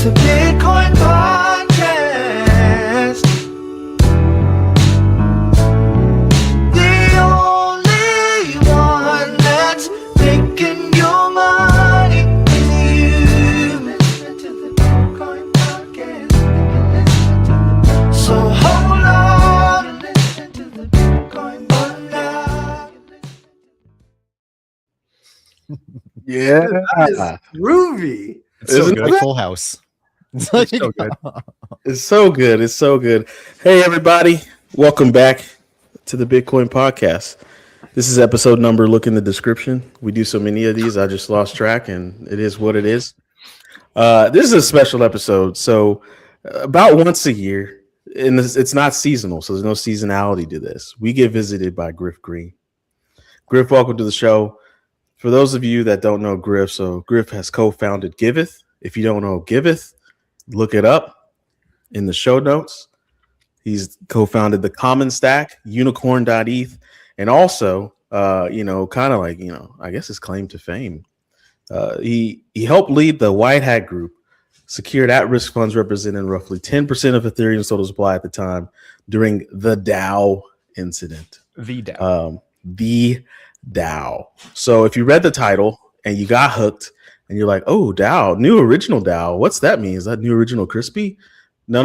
It's a Bitcoin podcast. The only one that's making your money is you. Listen to the Bitcoin podcast. So hold on and listen to the Bitcoin podcast. Yeah, That is groovy. It's so Isn't good. it? Like Full House. It's like, so good. It's so good. It's so good. Hey, everybody. Welcome back to the Bitcoin podcast. This is episode number. Look in the description. We do so many of these. I just lost track, and it is what it is. This is a special episode. So about once a year, and it's not seasonal, so there's no seasonality to this. We get visited by Griff Green. Griff, welcome to the show. For those of you that don't know Griff, so Griff has co-founded Giveth. If you don't know Giveth, look it up in the show notes. He's co-founded the Common Stack, Unicorn.eth, and also, kind of like, I guess his claim to fame. He helped lead the White Hat Group, secured at-risk funds representing roughly 10% of Ethereum's total supply at the time during the DAO incident. The DAO. The DAO. So if you read the title and you got hooked and you're like, oh, DAO, new original DAO. What's that mean? Is that new original crispy? No.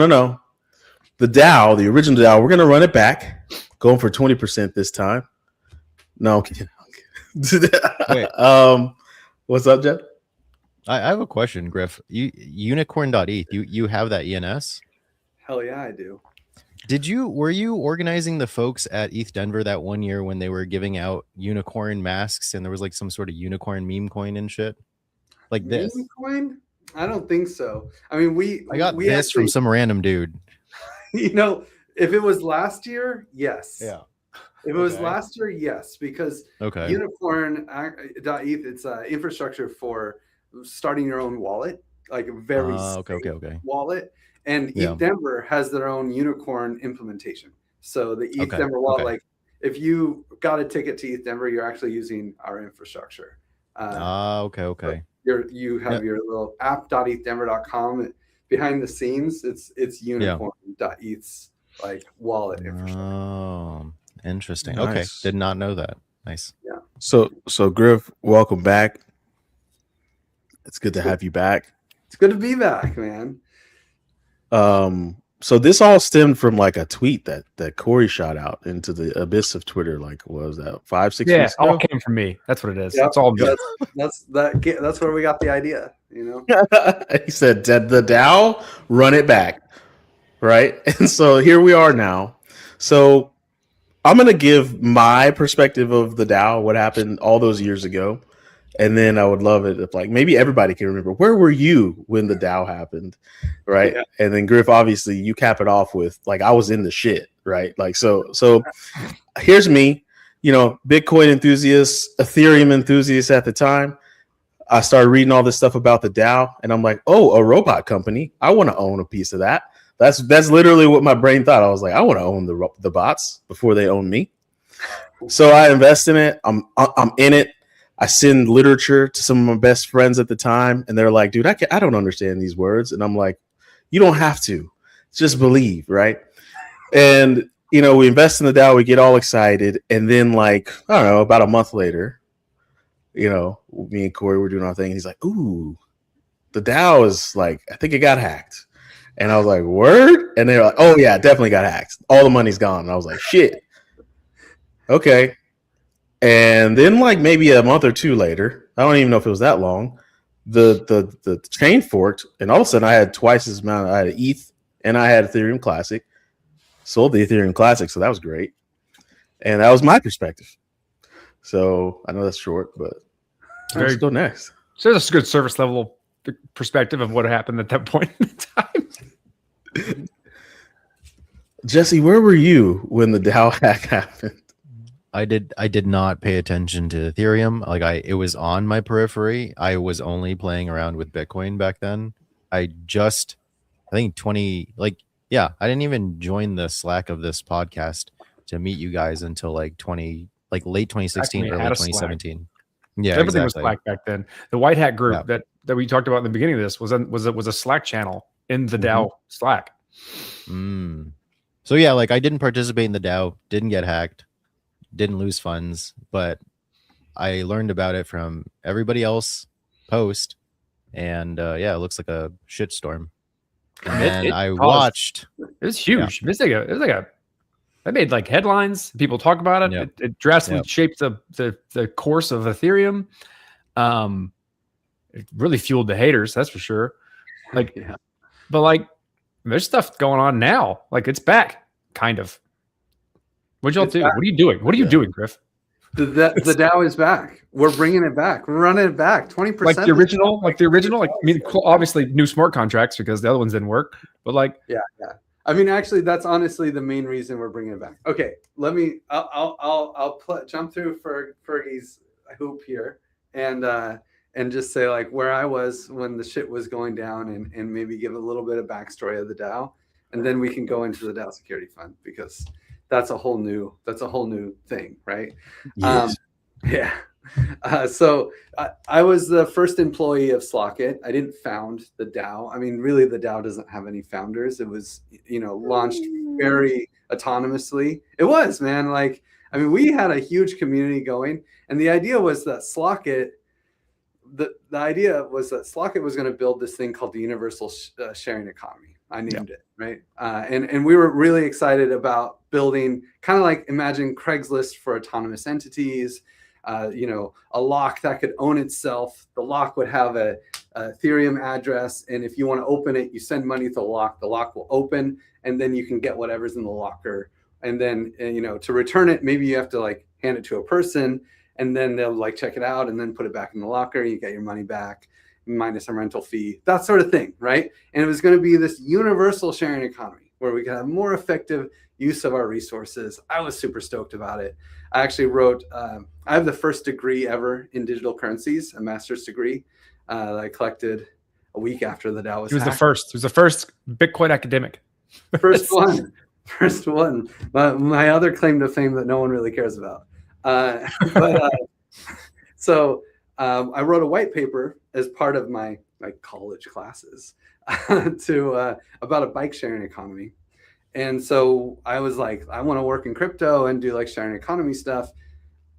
The DAO, the original DAO, we're going to run it back. Going for 20% this time. No, I'm kidding. Wait. What's up, Jeff? I have a question, Griff. Unicorn.eth, you have that ENS? Hell yeah, I do. Were you organizing the folks at ETH Denver that one year when they were giving out unicorn masks and there was like some sort of unicorn meme coin and shit? Like this. Meme coin? I don't think so. I mean, I got this from some random dude. If it was last year, yes. Yeah. If it was last year, yes, because Unicorn.eth, it's infrastructure for starting your own wallet, like a very safe wallet. And ETH Denver has their own Unicorn implementation. So the ETH Denver wallet, like if you got a ticket to ETH Denver, you're actually using our infrastructure. You have your little app.ethdenver.com. Behind the scenes, it's Unicorn.eth's like wallet infrastructure. Oh, interesting. Nice. Okay, did not know that. Nice. Yeah. So Griff, welcome back. It's good to have you back. It's good to be back, man. So this all stemmed from like a tweet that Corey shot out into the abyss of Twitter. Like, what was that 5-6 weeks ago? Yeah, all came from me. That's what it is. Yep. It's all good. That's where we got the idea. He said, the DAO, run it back, right? And so here we are now. So I'm gonna give my perspective of the DAO, what happened all those years ago. And then I would love it if like maybe everybody can remember, where were you when the DAO happened, right? Yeah. And then Griff, obviously you cap it off with like I was in the shit, right? Like so here's me, Bitcoin enthusiast, Ethereum enthusiast at the time. I started reading all this stuff about the DAO, and I'm like, oh, a robot company. I want to own a piece of that. That's literally what my brain thought. I was like, I want to own the bots before they own me. So I invest in it. I'm in it. I send literature to some of my best friends at the time, and they're like, dude, I don't understand these words. And I'm like, you don't have to. Just believe, right? And, we invest in the DAO, we get all excited. And then like, I don't know, about a month later, me and Corey were doing our thing. And he's like, ooh, the DAO is like, I think it got hacked. And I was like, word? And they're like, oh yeah, it definitely got hacked. All the money's gone. And I was like, shit. Okay. And then like maybe a month or two later, I don't even know if it was that long, the chain forked, and all of a sudden I had twice as amount. I had ETH and I had Ethereum Classic. Sold the Ethereum Classic, so that was great. And that was my perspective. So I know that's short, but let's go next. So that's a good service level perspective of what happened at that point in time. Jesse, where were you when the DAO hack happened? I did not pay attention to Ethereum. Like it was on my periphery. I was only playing around with Bitcoin back then. I think I didn't even join the Slack of this podcast to meet you guys until late 2016, early 2017. Yeah, everything was Slack back then. The White Hat group that that we talked about in the beginning of this was a Slack channel in the DAO Slack. So yeah, like I didn't participate in the DAO, didn't get hacked, didn't lose funds, but I learned about it from everybody else post, and yeah, it looks like a shitstorm. And I watched. It was huge. Yeah. It was like a. That made like headlines. People talk about it. Yep. It drastically shaped the course of Ethereum. It really fueled the haters, that's for sure. Like, but like, there's stuff going on now. Like, it's back, kind of. What'd y'all do? Back. What are you doing? What are you doing, Griff? The DAO is back. We're bringing it back. We're running it back. 20%. Like the original. Like, I mean, obviously new smart contracts because the other ones didn't work. But like, yeah. I mean, actually, that's honestly the main reason we're bringing it back. Okay, I'll jump through Fergie's hoop here and just say like where I was when the shit was going down and maybe give a little bit of backstory of the DAO, and then we can go into the DAO Security Fund because that's a whole new thing, right? Yes. So I was the first employee of Slockit. I didn't found the DAO. I mean, really, the DAO doesn't have any founders. It was, launched very autonomously. It was, man. Like, I mean, we had a huge community going, and the idea was that Slockit. The idea was that Slockit was going to build this thing called the universal sharing economy. I named it, right? And we were really excited about building kind of like imagine Craigslist for autonomous entities. A lock that could own itself. The lock would have a Ethereum address, and if you want to open it, you send money to the lock will open, and then you can get whatever's in the locker. And then, to return it, maybe you have to like hand it to a person, and then they'll like check it out and then put it back in the locker. You get your money back minus a rental fee, that sort of thing, right? And it was going to be this universal sharing economy where we could have more effective use of our resources. I was super stoked about it. I actually wrote, I have the first degree ever in digital currencies, a master's degree that I collected a week after the DAO was He was hacked. the first. He was the first Bitcoin academic. First one. My other claim to fame that no one really cares about. So I wrote a white paper as part of my college classes about a bike sharing economy. And so I was like, I want to work in crypto and do like sharing economy stuff.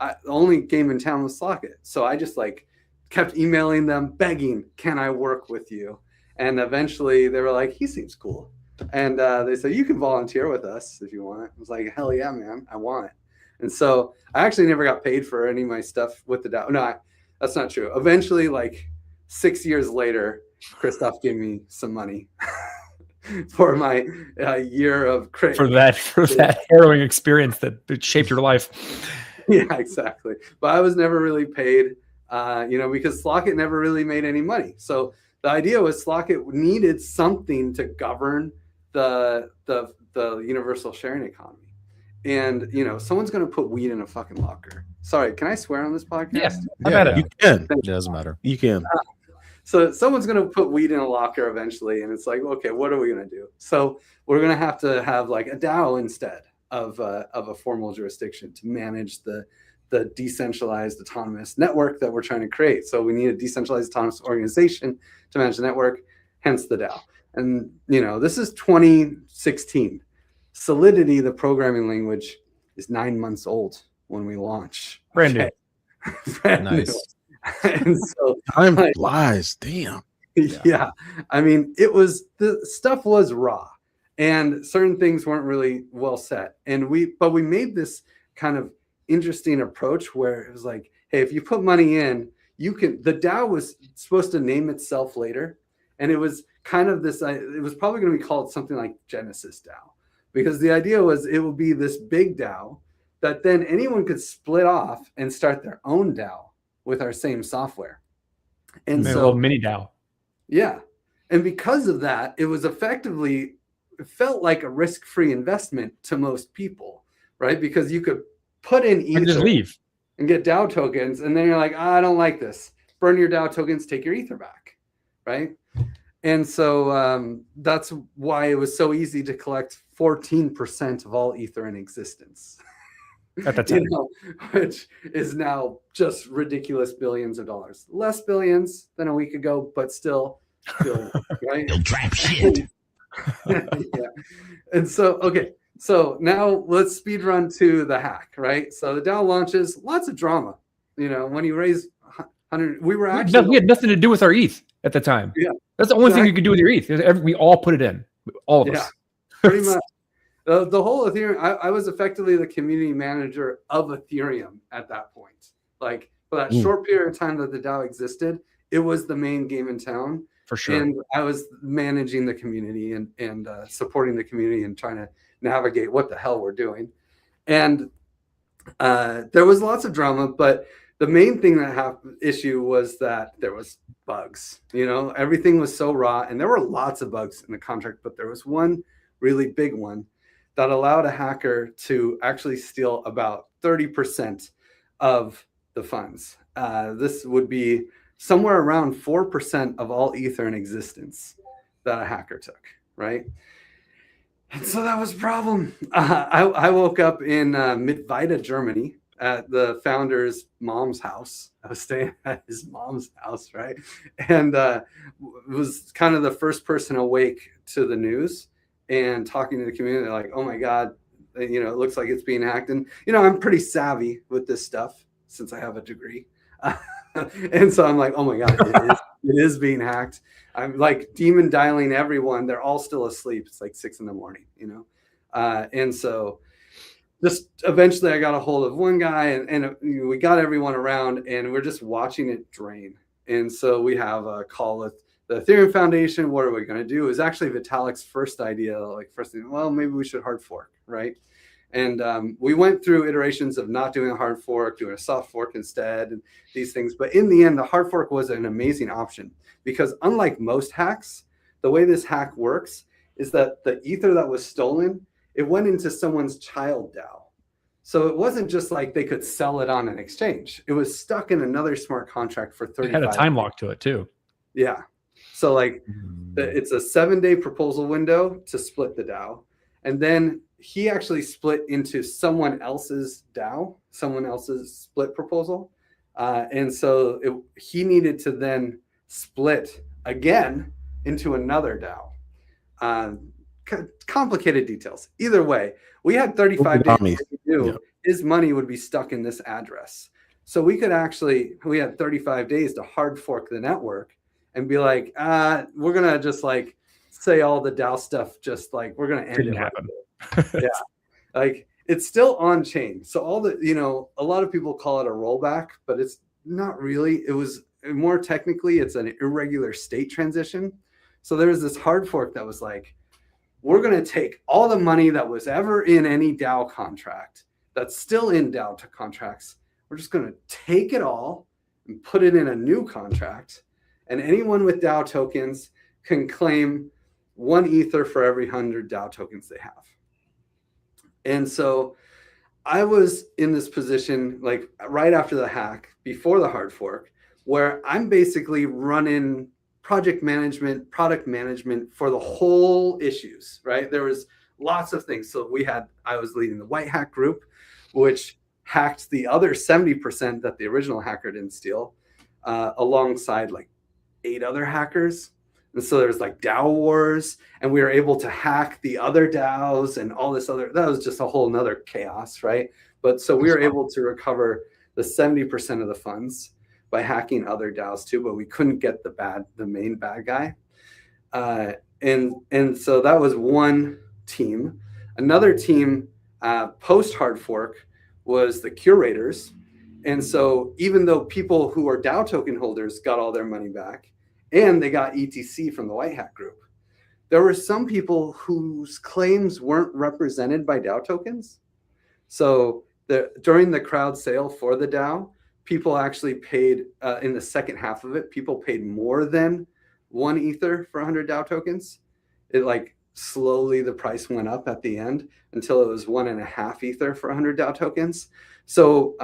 The only game in town was Slockit. So I just like kept emailing them, begging, can I work with you? And eventually they were like, he seems cool. And they said, you can volunteer with us if you want. I was like, hell yeah, man, I want it. And so I actually never got paid for any of my stuff with the DAO. No, that's not true. Eventually, like 6 years later, Christoph gave me some money for my year of for that harrowing experience that shaped your life. Yeah, exactly. But I was never really paid, because Slockit never really made any money. So the idea was Slockit needed something to govern the universal sharing economy. And someone's going to put weed in a fucking locker. Sorry, can I swear on this podcast? Yeah, you can. It doesn't matter. You can. So someone's going to put weed in a locker eventually, and it's like, okay, what are we going to do? So we're going to have like a DAO instead of a formal jurisdiction to manage the decentralized autonomous network that we're trying to create. So we need a decentralized autonomous organization to manage the network, hence the DAO. And this is 2016. Solidity, the programming language, is 9 months old when we launch. Brand new. Nice. New. And so Time flies. Damn. Yeah. I mean, the stuff was raw and certain things weren't really well set. But we made this kind of interesting approach where it was like, hey, if you put money in, the DAO was supposed to name itself later. And it was kind of it was probably going to be called something like Genesis DAO, because the idea was it would be this big DAO that then anyone could split off and start their own DAO with our same software. And so a little mini DAO. Yeah. And because of that, it felt like a risk-free investment to most people, right? Because you could put in Ether and just leave and get DAO tokens, and then you're like, I don't like this. Burn your DAO tokens, take your Ether back, right? And so that's why it was so easy to collect 14% of all Ether in existence. at the time, which is now just ridiculous billions of dollars. Less billions than a week ago, but still billions, right? You'll trap shit. Yeah. And so, okay. So now let's speed run to the hack, right? So the DAO launches, lots of drama. When you raise 100, we had nothing to do with our ETH at the time. Yeah. That's the only thing you could do with your ETH. We all put it in, all of us. Pretty much. The whole Ethereum, I was effectively the community manager of Ethereum at that point. Like for that short period of time that the DAO existed, it was the main game in town. For sure. And I was managing the community and supporting the community and trying to navigate what the hell we're doing. And there was lots of drama, but the main thing that issue was that there was bugs. Everything was so raw, and there were lots of bugs in the contract, but there was one really big one that allowed a hacker to actually steal about 30% of the funds. This would be somewhere around 4% of all Ether in existence that a hacker took, right? And so that was a problem. I woke up in Mittweida, Germany, at the founder's mom's house. I was staying at his mom's house, right? And was kind of the first person awake to the news and talking to the community. Like, oh my God, it looks like it's being hacked. And, I'm pretty savvy with this stuff since I have a degree. And so I'm like, oh my God, it is being hacked. I'm like demon dialing everyone. They're all still asleep. It's like 6 a.m, and so just eventually I got a hold of one guy and we got everyone around and we're just watching it drain. And so we have a call with the Ethereum Foundation. What are we going to do? It was actually Vitalik's first idea. Well, maybe we should hard fork, right? And we went through iterations of not doing a hard fork, doing a soft fork instead, and these things. But in the end, the hard fork was an amazing option because unlike most hacks, the way this hack works is that the Ether that was stolen, it went into someone's child DAO. So it wasn't just like they could sell it on an exchange. It was stuck in another smart contract for 35 It had a time lock to it too. Yeah. So it's a 7-day proposal window to split the DAO. And then he actually split into someone else's DAO, someone else's split proposal. And so he needed to then split again into another DAO. Complicated details. Either way, we had 35 days to do. Yep. His money would be stuck in this address. So we had 35 days to hard fork the network and be like, we're going to just say all the DAO stuff, we're going to end it. Happen. Yeah. It's still on chain. So a lot of people call it a rollback, but it's not really. It was more technically, it's an irregular state transition. So there was this hard fork that was like, we're going to take all the money that was ever in any DAO contract that's still in DAO contracts. We're just going to take it all and put it in a new contract. And anyone with DAO tokens can claim 1 Ether for every 100 DAO tokens they have. And so I was in this position right after the hack, before the hard fork, where I'm basically running project management, product management for the whole issues, right? There was lots of things. So I was leading the white hat group, which hacked the other 70% that the original hacker didn't steal, alongside 8 other hackers. And so there's DAO wars, and we were able to hack the other DAOs and all this other, that was just a whole nother chaos, right? But so we were able to recover the 70% of the funds by hacking other DAOs too, but we couldn't get the main bad guy. And so that was one team. Another team post hard fork was the curators. And so even though people who are DAO token holders got all their money back and they got ETC from the white hat group, there were some people whose claims weren't represented by DAO tokens. So during the crowd sale for the DAO, people actually paid, in the second half of it, people paid more than 1 Ether for 100 DAO tokens. It slowly the price went up at the end until it was 1.5 Ether for 100 DAO tokens. So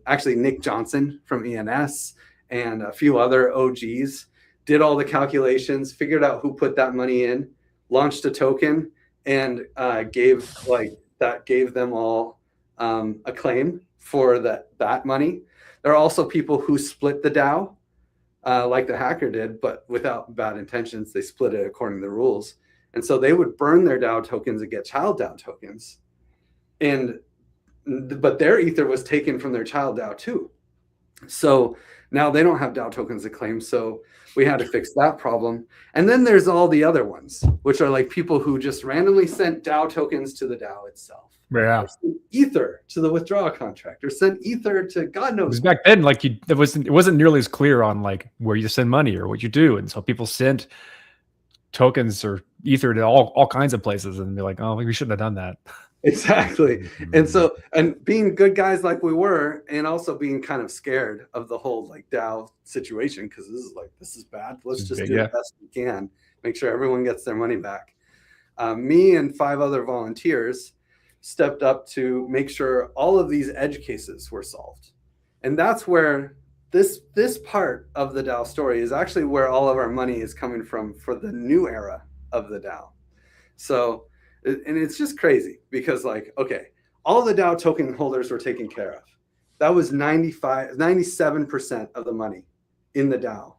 actually Nick Johnson from ENS and a few other OGs did all the calculations, figured out who put that money in, launched a token, and gave them all a claim for that money. There are also people who split the DAO, like the hacker did, but without bad intentions. They split it according to the rules. And so they would burn their DAO tokens and get child DAO tokens. But their ether was taken from their child DAO too. So now they don't have DAO tokens to claim. So we had to fix that problem. And then there's all the other ones, which are like people who just randomly sent DAO tokens to the DAO itself. Yeah. Or sent ether to the withdrawal contract, or sent ether to God knows. Back then, like it wasn't nearly as clear on like where you send money or what you do. And so people sent tokens or ether to all kinds of places and be like, oh, we shouldn't have done that. Exactly. And being good guys like we were, and also being kind of scared of the whole like DAO situation, because this is bad. Let's just do the best we can, make sure everyone gets their money back. Me and 5 other volunteers stepped up to make sure all of these edge cases were solved. And that's where this part of the DAO story is actually where all of our money is coming from for the new era of the DAO. So, and it's just crazy because like, okay, all the DAO token holders were taken care of. That was 97% of the money in the DAO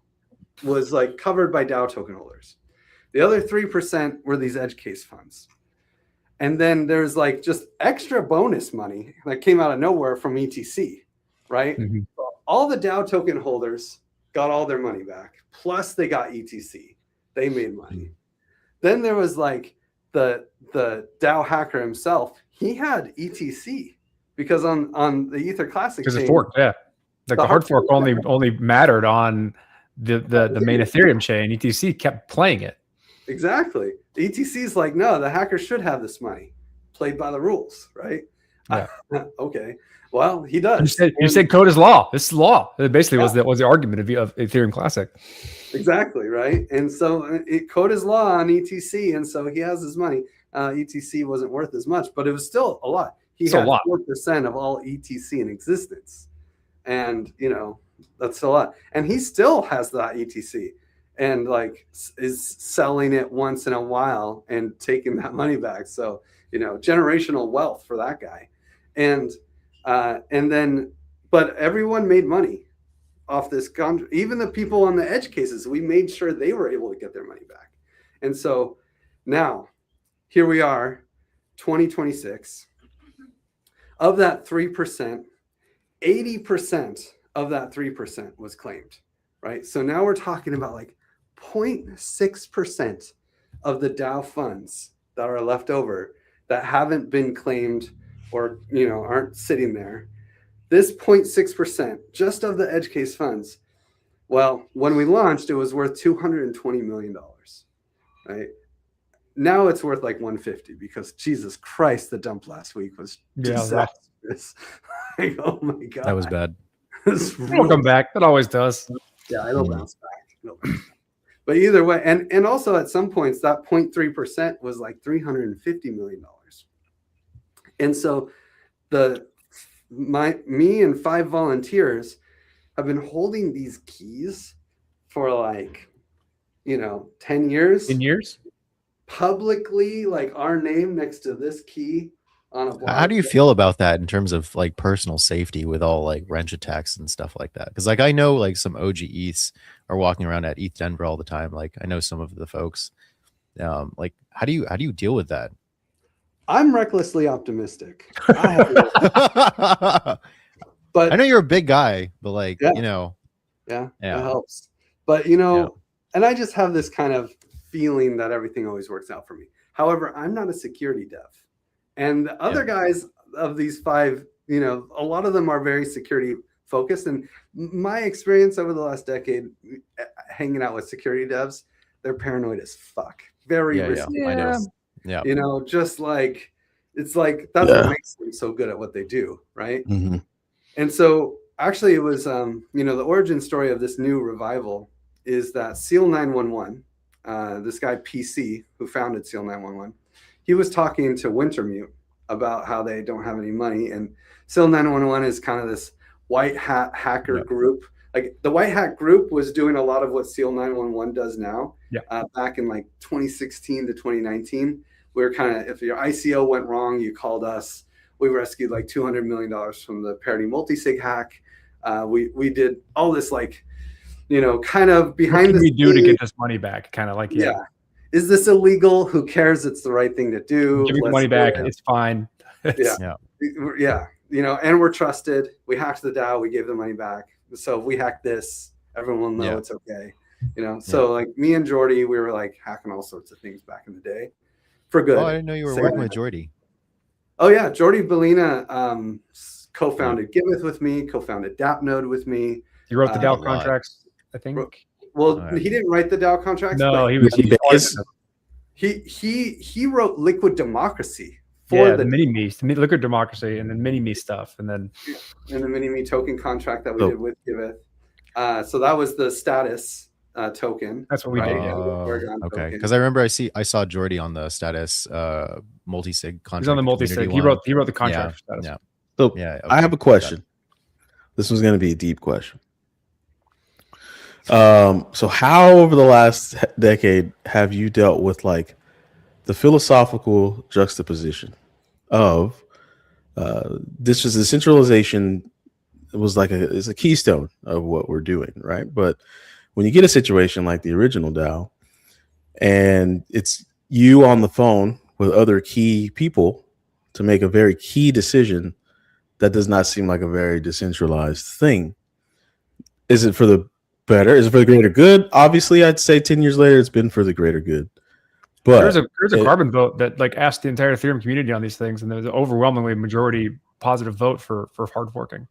was like covered by DAO token holders. The other 3% were these edge case funds. And then there's like just extra bonus money that came out of nowhere from ETC, right? Mm-hmm. So all the DAO token holders got all their money back. Plus they got ETC. They made money. Mm-hmm. Then there was like the DAO hacker himself. He had ETC because on the Ether Classic chain, it's forked, yeah. Like the hard fork only mattered on the main Ethereum chain. ETC kept playing it. Exactly. The ETC is like, no, the hacker should have this money. Played by the rules, right? Yeah. Okay. Well, he does. You said code is law. This is law. It basically was the argument of Ethereum Classic. Exactly, right? And so code is law on ETC, and so he has his money. ETC wasn't worth as much, but it was still a lot. He had 4% of all ETC in existence. And, that's a lot. And he still has that ETC. And like is selling it once in a while and taking that money back. So, generational wealth for that guy. And then, but everyone made money off this contract. Even the people on the edge cases, we made sure they were able to get their money back. And so now here we are, 2026. Of that 3%, 80% of that 3% was claimed, right? So now we're talking about like 0.6% of the DAO funds that are left over that haven't been claimed or aren't sitting there. This 0.6% just of the edge case funds, well, when we launched, it was worth $220 million, right? Now it's worth like 150 because Jesus Christ, the dump last week was disastrous. Like, oh my God. That was bad. It'll come back. It always does. Yeah, it'll bounce back. But either way, and also at some points, that 0.3% was like $350 million. And so me and 5 volunteers have been holding these keys for like, 10 years. 10 years? Publicly, like our name next to this key on a block. How do you feel about that in terms of like personal safety with all like wrench attacks and stuff like that? Because like I know like some OG ETHs are walking around at ETH Denver all the time. Like I know some of the folks. Like how do you deal with that? I'm recklessly optimistic. But I know you're a big guy, but like yeah, it helps. But and I just have this kind of feeling that everything always works out for me. However, I'm not a security dev. And the other guys of these 5, a lot of them are very security focused. And my experience over the last decade hanging out with security devs, they're paranoid as fuck. Very risky. I know. Yeah. Just like, it's like, that's what makes them so good at what they do. Right. Mm-hmm. And so actually it was, the origin story of this new revival is that Seal 911, this guy PC who founded Seal 911, he was talking to Wintermute about how they don't have any money. And Seal 911 is kind of this white hat hacker group. Like the white hat group was doing a lot of what Seal 911 does now. Back in like 2016 to 2019, we were kind of, if your ICO went wrong, you called us, We rescued like $200 million from the parity multi-sig hack. We did all this, like, you know, kind of behind the scenes. What can we do to get this money back? Kind of like, yeah. Is this illegal? Who cares? It's the right thing to do. Give me the money back. It's fine. Yeah. You know, and we're trusted. We hacked the DAO. We gave the money back. So if we hack this, everyone will know it's okay. You know, so like me and Jordy, we were like hacking all sorts of things back in the day for good. Oh, I didn't know you were working with Jordy. Oh yeah, Jordy Bellina co-founded Giveth with me, co-founded DAppNode with me. You wrote the DAO contracts, I think. Well, he didn't write the DAO contracts. No, he wrote Liquid Democracy for the mini-me, Liquid Democracy, and then mini-me stuff, and then the mini-me token contract that we did with Giveth. So that was the status token. That's what we did. Okay, because I remember I saw Jordy on the status multi-sig contract. He's on the multi-sig. He wrote the contract. Yeah. So I have a question. This was going to be a deep question. So how over the last decade have you dealt with like the philosophical juxtaposition of this is decentralization? It was like it's a keystone of what we're doing, right? But when you get a situation like the original DAO, and it's you on the phone with other key people to make a very key decision, that does not seem like a very decentralized thing. Is it for the better? Is it for the greater good? Obviously, I'd say 10 years later, it's been for the greater good. But there's a carbon vote that like asked the entire Ethereum community on these things, and there's an overwhelmingly majority positive vote for hard forking.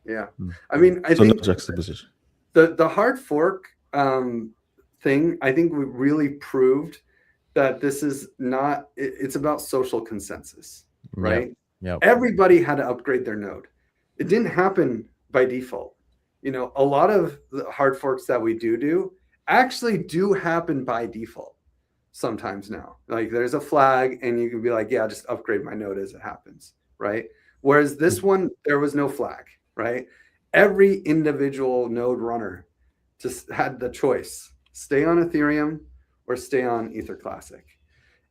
Yeah, I mean, I think no juxtaposition. The hard fork thing, I think we really proved that this is not. It's about social consensus, right? Yeah. Everybody had to upgrade their node. It didn't happen by default. You know, a lot of the hard forks that we do actually do happen by default sometimes now. Like there's a flag and you can be like, yeah, just upgrade my node as it happens, right? Whereas this one, there was no flag, right? Every individual node runner just had the choice, stay on Ethereum or stay on Ether Classic.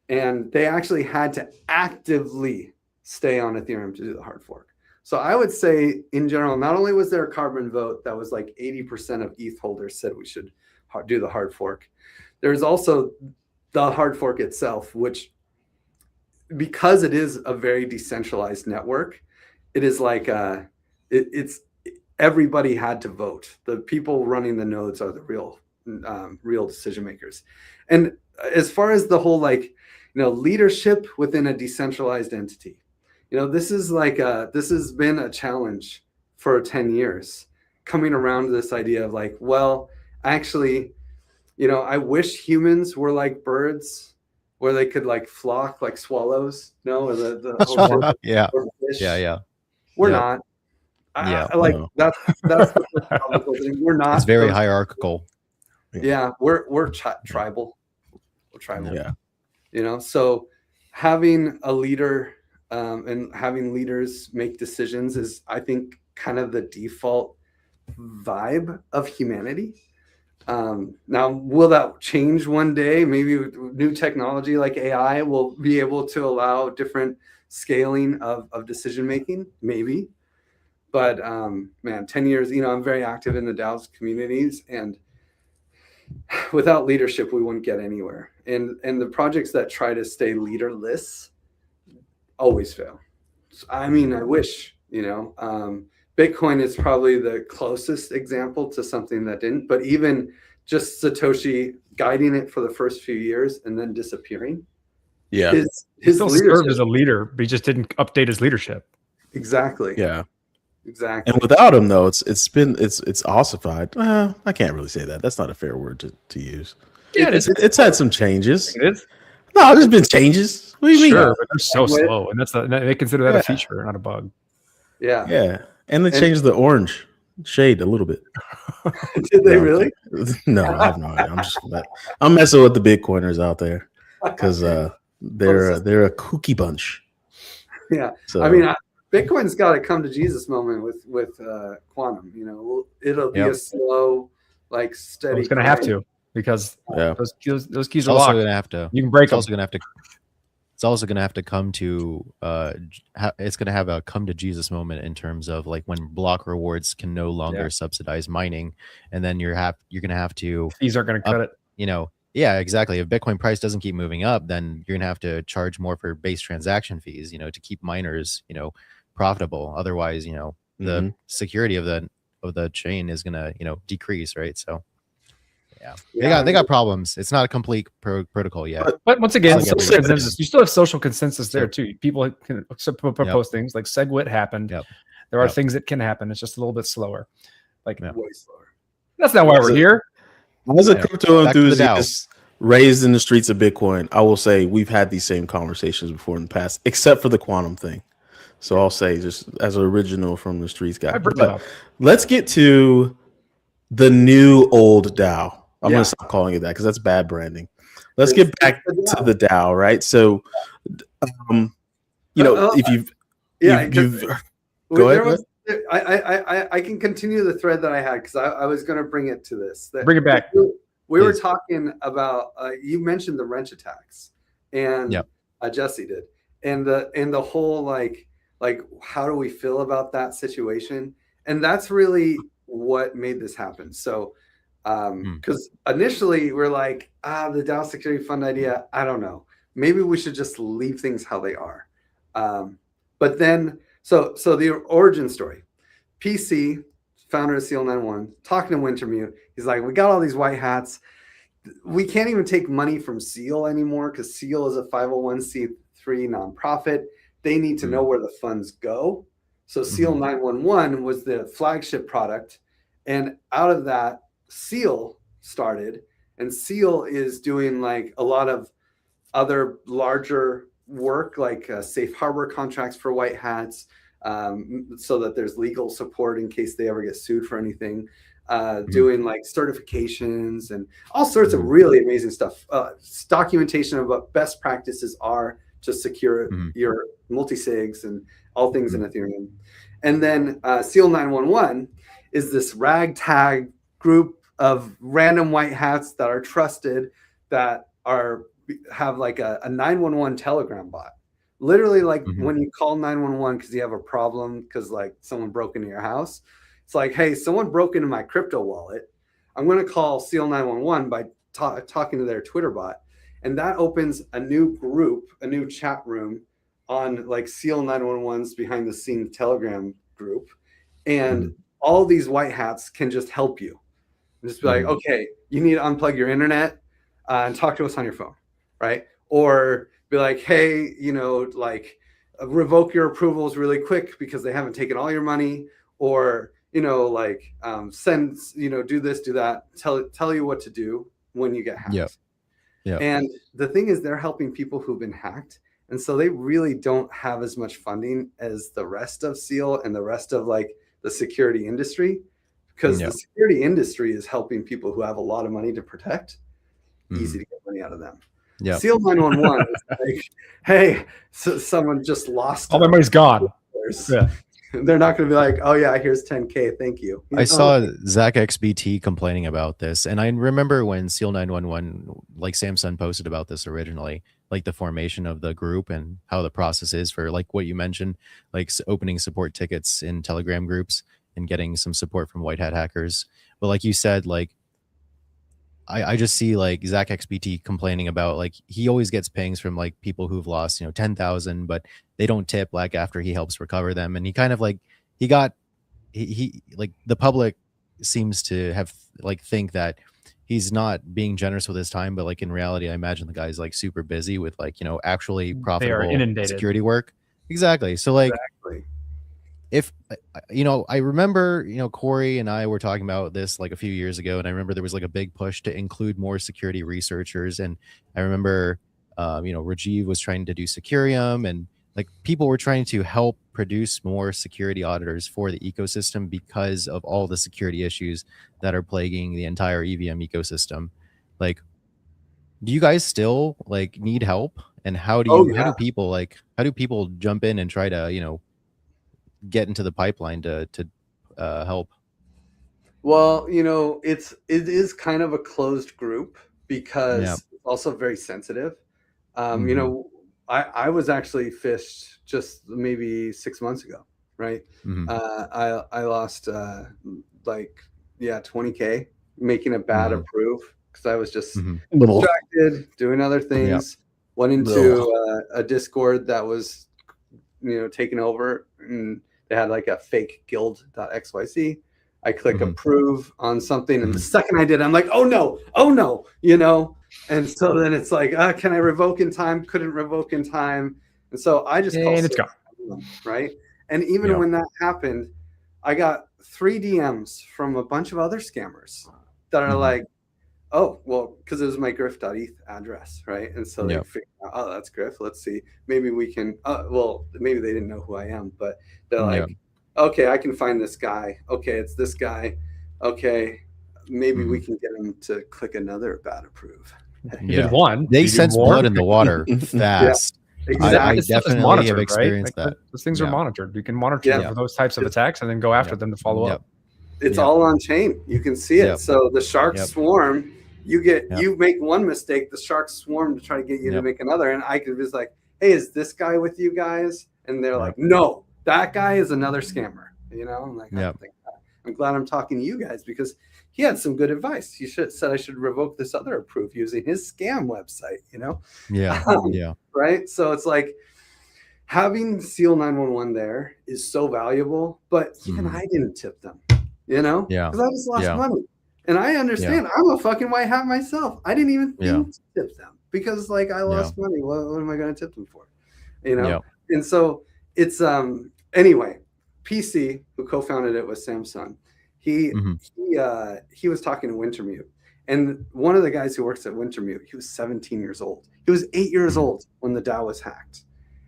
And they actually had to actively stay on Ethereum to do the hard fork. So I would say in general, not only was there a carbon vote that was like 80% of ETH holders said we should do the hard fork, there's also the hard fork itself, which because it is a very decentralized network, it is like it's everybody had to vote. The people running the nodes are the real decision makers. And as far as the whole leadership within a decentralized entity, this is this has been a challenge for 10 years, coming around to this idea of actually, I wish humans were like birds, where they could flock like swallows. No, or the yeah. We're not. That's we're not. It's very hierarchical. Yeah, we're tribal. We're tribal. Yeah. So having a leader and having leaders make decisions is, I think, kind of the default vibe of humanity. Now, will that change one day? Maybe with new technology like AI will be able to allow different scaling of decision making, maybe. But man, 10 years, I'm very active in the DAO's communities, and without leadership, we wouldn't get anywhere. And the projects that try to stay leaderless always fail. I mean, I wish, Bitcoin is probably the closest example to something that didn't, but even just Satoshi guiding it for the first few years and then disappearing. Yeah. He still served as a leader, but he just didn't update his leadership. Exactly. Yeah. Exactly. And without him, though, it's ossified. I can't really say that. That's not a fair word to use. Yeah, it's had some changes. It is. No, there's been changes. What do you mean? Sure, but they're so slow, and they consider that a feature, not a bug. Yeah. Yeah. And they changed the orange shade a little bit. Did they really? No, I have no idea. I'm messing with the Bitcoiners out there because they're a kooky bunch. Yeah. So, I mean, Bitcoin's got to come to Jesus moment with quantum. It'll be a slow, steady. Well, it's going to have to, because those keys are also locked. Going to have to. You can break them. It's also going to have to come to it's going to have a come to Jesus moment in terms of like when block rewards can no longer subsidize mining, and then you're going to have to fees aren't going to cut it. You know, yeah, exactly. If Bitcoin price doesn't keep moving up, then you're going to have to charge more for base transaction fees, you know, to keep miners, you know, profitable. Otherwise, you know, the security of the chain is going to, you know, decrease, right? So they got problems. It's not a complete protocol yet. But once again, you still have social consensus there too. People can propose things like SegWit happened. There are things that can happen. It's just a little bit slower. Like way slower. That's not why we're here. As a crypto enthusiast raised in the streets of Bitcoin, I will say we've had these same conversations before in the past, except for the quantum thing. So I'll say, just as an original from the streets guy. But let's get to the new old DAO. I'm going to stop calling it that because that's bad branding. Let's get back to the DAO, right? So, you know, if you've go ahead. I can continue the thread that I had because I was going to bring it to this. Bring it back. We were talking about you mentioned the wrench attacks, and Jesse did, and the whole like how do we feel about that situation? And that's really what made this happen. So because initially we're like, the DAO security fund idea, I don't know, maybe we should just leave things how they are. But then so the origin story, PC, founder of Seal 91, talking to Wintermute, he's like, we got all these white hats. We can't even take money from Seal anymore because Seal is a 501c3 nonprofit. They need to know where the funds go. So Seal 911 was the flagship product. And out of that, Seal started. And Seal is doing like a lot of other larger work, like safe harbor contracts for white hats, so that there's legal support in case they ever get sued for anything, doing like certifications and all sorts of really amazing stuff, documentation of what best practices are to secure your multi-sigs and all things in Ethereum. And then Seal 911 is this ragtag group of random white hats that are trusted, that have like a 911 Telegram bot. Literally, like when you call 911 because you have a problem because like someone broke into your house, it's like, hey, someone broke into my crypto wallet. I'm going to call Seal 911 by talking to their Twitter bot. And that opens a new group, a new chat room on like Seal 911's behind the scenes Telegram group. And all these white hats can just help you. And just be like, okay, you need to unplug your internet and talk to us on your phone, right? Or be like, hey, you know, like revoke your approvals really quick because they haven't taken all your money, or, you know, like send, you know, do this, do that, tell you what to do when you get hacked. Yeah. And the thing is, they're helping people who've been hacked. And so they really don't have as much funding as the rest of Seal and the rest of like the security industry, because the security industry is helping people who have a lot of money to protect. Easy to get money out of them. Yeah. Seal 911 is like, hey, so someone just lost. All their money's gone. Yeah. They're not going to be like, oh yeah, here's 10K, thank you. I saw Zach XBT complaining about this, and I remember when Seal 911, like Samsung posted about this originally, like the formation of the group and how the process is for like what you mentioned, like opening support tickets in Telegram groups and getting some support from white hat hackers. But like you said, like I just see like Zach XBT complaining about like he always gets pings from like people who've lost, you know, 10,000, but they don't tip like after he helps recover them. And he kind of like he like the public seems to have like think that he's not being generous with his time, but like in reality, I imagine the guy's like super busy with like, you know, actually profitable security work. Exactly. So like if, you know, I remember, you know, Corey and I were talking about this like a few years ago, and I remember there was like a big push to include more security researchers. And I remember, you know, Rajiv was trying to do Securium, and like people were trying to help produce more security auditors for the ecosystem because of all the security issues that are plaguing the entire EVM ecosystem. Like, do you guys still like need help? And how do people jump in and try to, you know, get into the pipeline to help? Well, you know, it is kind of a closed group because it's also very sensitive. You know, I was actually fished just maybe 6 months ago, right? I lost like 20K making a bad approve because I was just distracted doing other things. Went into a Discord that was taken over, and they had like a fake guild.xyz. I click approve on something, and the second I did, I'm like, oh no, and so then it's like, can I revoke in time? Couldn't revoke in time, and so I just called, and it's gone, right? And even when that happened, I got 3 DMs from a bunch of other scammers that are like, oh, well, because it was my Griff.eth address, right? And so they figured out, oh, that's Griff. Let's see. Maybe we can, well, maybe they didn't know who I am, but they're like, okay, I can find this guy. Okay, it's this guy. Okay, maybe we can get him to click another bad approve. They sense blood in the water fast. Exactly. I definitely have experienced that. Those things are monitored. You can monitor for those types of attacks and then go after them to follow up. It's all on chain. You can see it. So the sharks swarm. You make one mistake, the sharks swarm to try to get you to make another. And I could just like, hey, is this guy with you guys? And they're like, no, that guy is another scammer. I'm like, I'm glad I'm talking to you guys because he had some good advice. He said I should revoke this other approve using his scam website, Right. So it's like having Seal 911 there is so valuable, but even I didn't tip them, because I just lost money. And I understand I'm a fucking white hat myself. I didn't even think to tip them because like I lost money. What am I going to tip them for? And so it's anyway, PC, who co-founded it with Samsung, he was talking to Wintermute. And one of the guys who works at Wintermute, he was 17 years old. He was 8 years old when the DAO was hacked.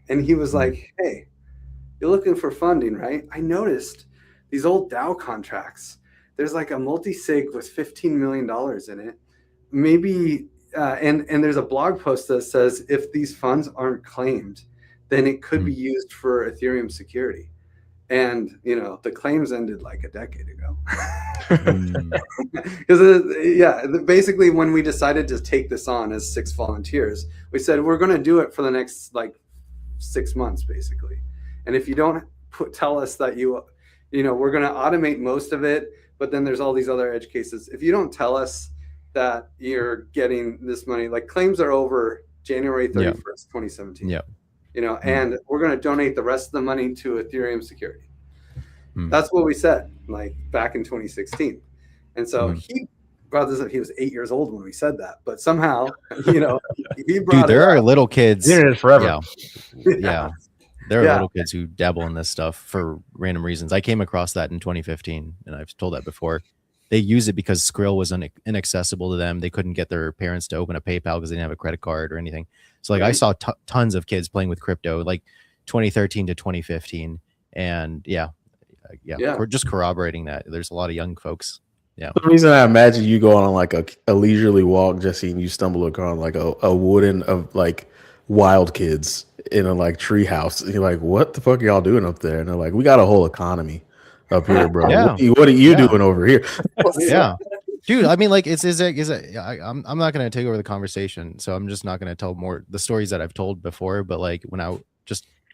And he was like, hey, you're looking for funding, right? I noticed these old DAO contracts. There's like a multi-sig with $15 million in it. Maybe, and there's a blog post that says if these funds aren't claimed, then it could be used for Ethereum security. And, the claims ended like a decade ago. Because, basically when we decided to take this on as 6 volunteers, we said, we're going to do it for the next like 6 months, basically. And if you don't tell us that we're going to automate most of it, but then there's all these other edge cases. If you don't tell us that you're getting this money, like claims are over January 31st, 2017. And we're going to donate the rest of the money to Ethereum security. That's what we said, like back in 2016. And so he brought this up. He was 8 years old when we said that, but somehow, he brought Dude, there are little kids. Did it forever. There are little kids who dabble in this stuff for random reasons. I came across that in 2015, and I've told that before. They use it because Skrill was inaccessible to them. They couldn't get their parents to open a PayPal because they didn't have a credit card or anything. So like I saw tons of kids playing with crypto, like 2013 to 2015. And we're just corroborating that. There's a lot of young folks. Yeah. The reason I imagine you go on like a leisurely walk, Jesse, and you stumble across like a wooden of like wild kids in a like tree house. And you're like, what the fuck are y'all doing up there? And they're like, we got a whole economy up here, bro. What are you doing over here? Dude, I mean, like, I'm not going to take over the conversation, so I'm just not going to tell more the stories that I've told before. But like when I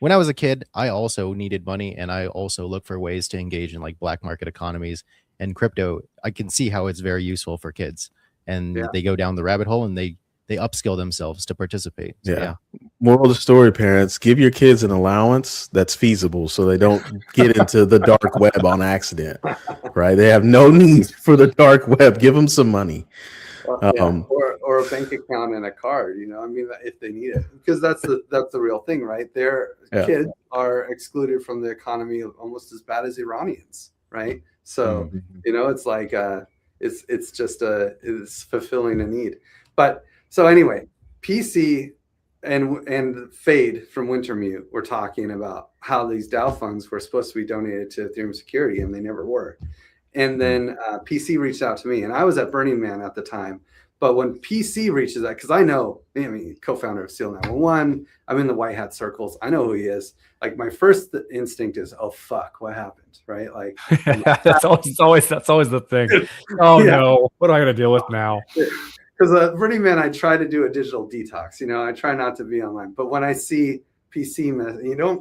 was a kid, I also needed money, and I also look for ways to engage in like black market economies and crypto. I can see how it's very useful for kids, and they go down the rabbit hole and they upskill themselves to participate. So, Moral of the story, parents, give your kids an allowance that's feasible so they don't get into the dark web on accident, right? They have no need for the dark web. Give them some money. Or a bank account and a card, if they need it, because that's the real thing, right? Their kids are excluded from the economy almost as bad as Iranians, right? So, it's like, it's fulfilling a need. But so anyway, PC and Fade from Wintermute were talking about how these DAO funds were supposed to be donated to Ethereum security, and they never were. And then PC reached out to me, and I was at Burning Man at the time. But when PC reaches out, because I co-founder of Seal 911, I'm in the white hat circles. I know who he is. Like my first instinct is, oh fuck, what happened, right? Like that's always the thing. Oh no, what am I gonna deal with now? because Burning Man, I try to do a digital detox. You know, I try not to be online. But when I see PC,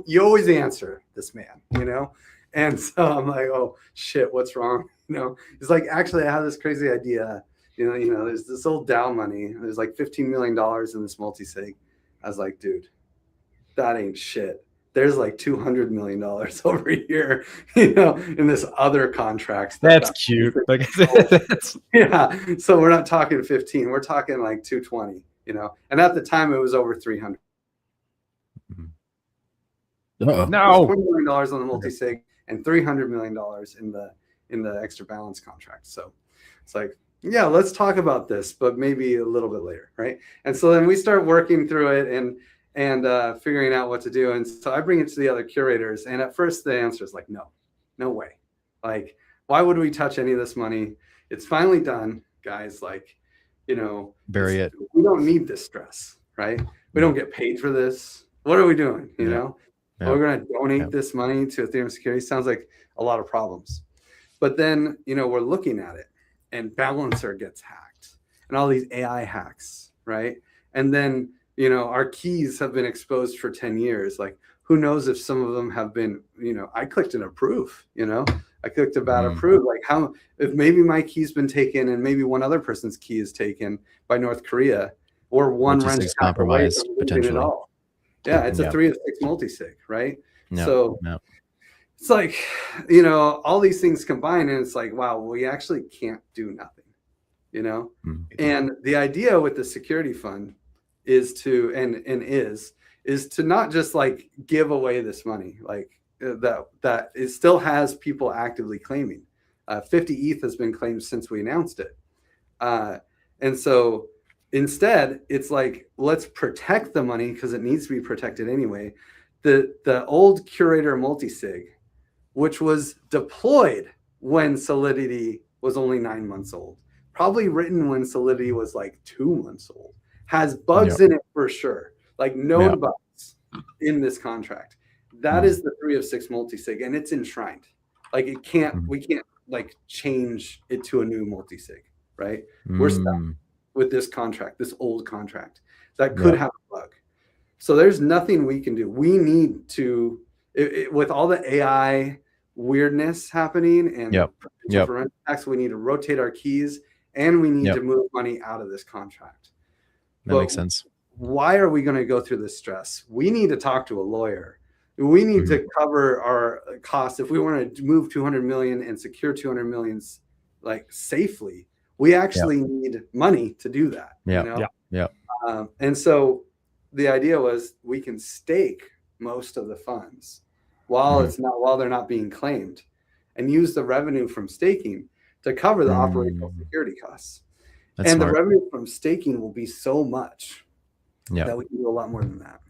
you always answer this man. You know, and so I'm like, oh shit, what's wrong? You know, he's like, actually, I have this crazy idea. You know, there's this old DAO money. There's like $15 million in this multi-sig. I was like, dude, that ain't shit. There's like $200 million over here, you know, in this other contracts. That's cute. Like, yeah. So we're not talking 15. We're talking like 220, you know. And at the time, it was over 300. No. $20 million on the multi-sig and $300 million in the extra balance contract. So it's like, yeah, let's talk about this, but maybe a little bit later, right? And so then we start working through it and figuring out what to do. And so I bring it to the other curators, and at first the answer is like, no way. Like, why would we touch any of this money? It's finally done, guys. Like, you know, bury it. We don't need this stress, right? We don't get paid for this. What are we doing? You know, we're going to donate this money to Ethereum security. Sounds like a lot of problems. But then, you know, we're looking at it, and Balancer gets hacked and all these AI hacks, right? And then, you know, our keys have been exposed for 10 years. Like, who knows if some of them have been, you know, I clicked an approve, you know, I clicked about approve. Like, how, if maybe my key's been taken and maybe one other person's key is taken by North Korea, or one wrench compromised potentially. At all. Yeah, it's a 3 of 6 multi-sig, right? It's like, you know, all these things combined, and it's like, wow, we actually can't do nothing, you know? And the idea with the security fund is to, is to not just like give away this money, like that it still has people actively claiming. 50 ETH has been claimed since we announced it. And so instead, it's like, let's protect the money because it needs to be protected anyway. The old curator multi-sig, which was deployed when Solidity was only 9 months old, probably written when Solidity was like 2 months old, has bugs in it for sure, like known bugs in this contract. That is the 3 of 6 multi-sig, and it's enshrined. Like, it can't, we can't like change it to a new multi-sig, right? We're stuck with this contract, this old contract that could have a bug. So there's nothing we can do. We need to, with all the AI weirdness happening and attacks, we need to rotate our keys, and we need to move money out of this contract. That makes sense. Why are we going to go through this stress? We need to talk to a lawyer. We need to cover our costs. If we want to move 200 million and secure 200 millions like safely, we actually need money to do that. You know? And so the idea was we can stake most of the funds while they're not being claimed, and use the revenue from staking to cover the operational security costs. That's smart. The revenue from staking will be so much that we can do a lot more than that.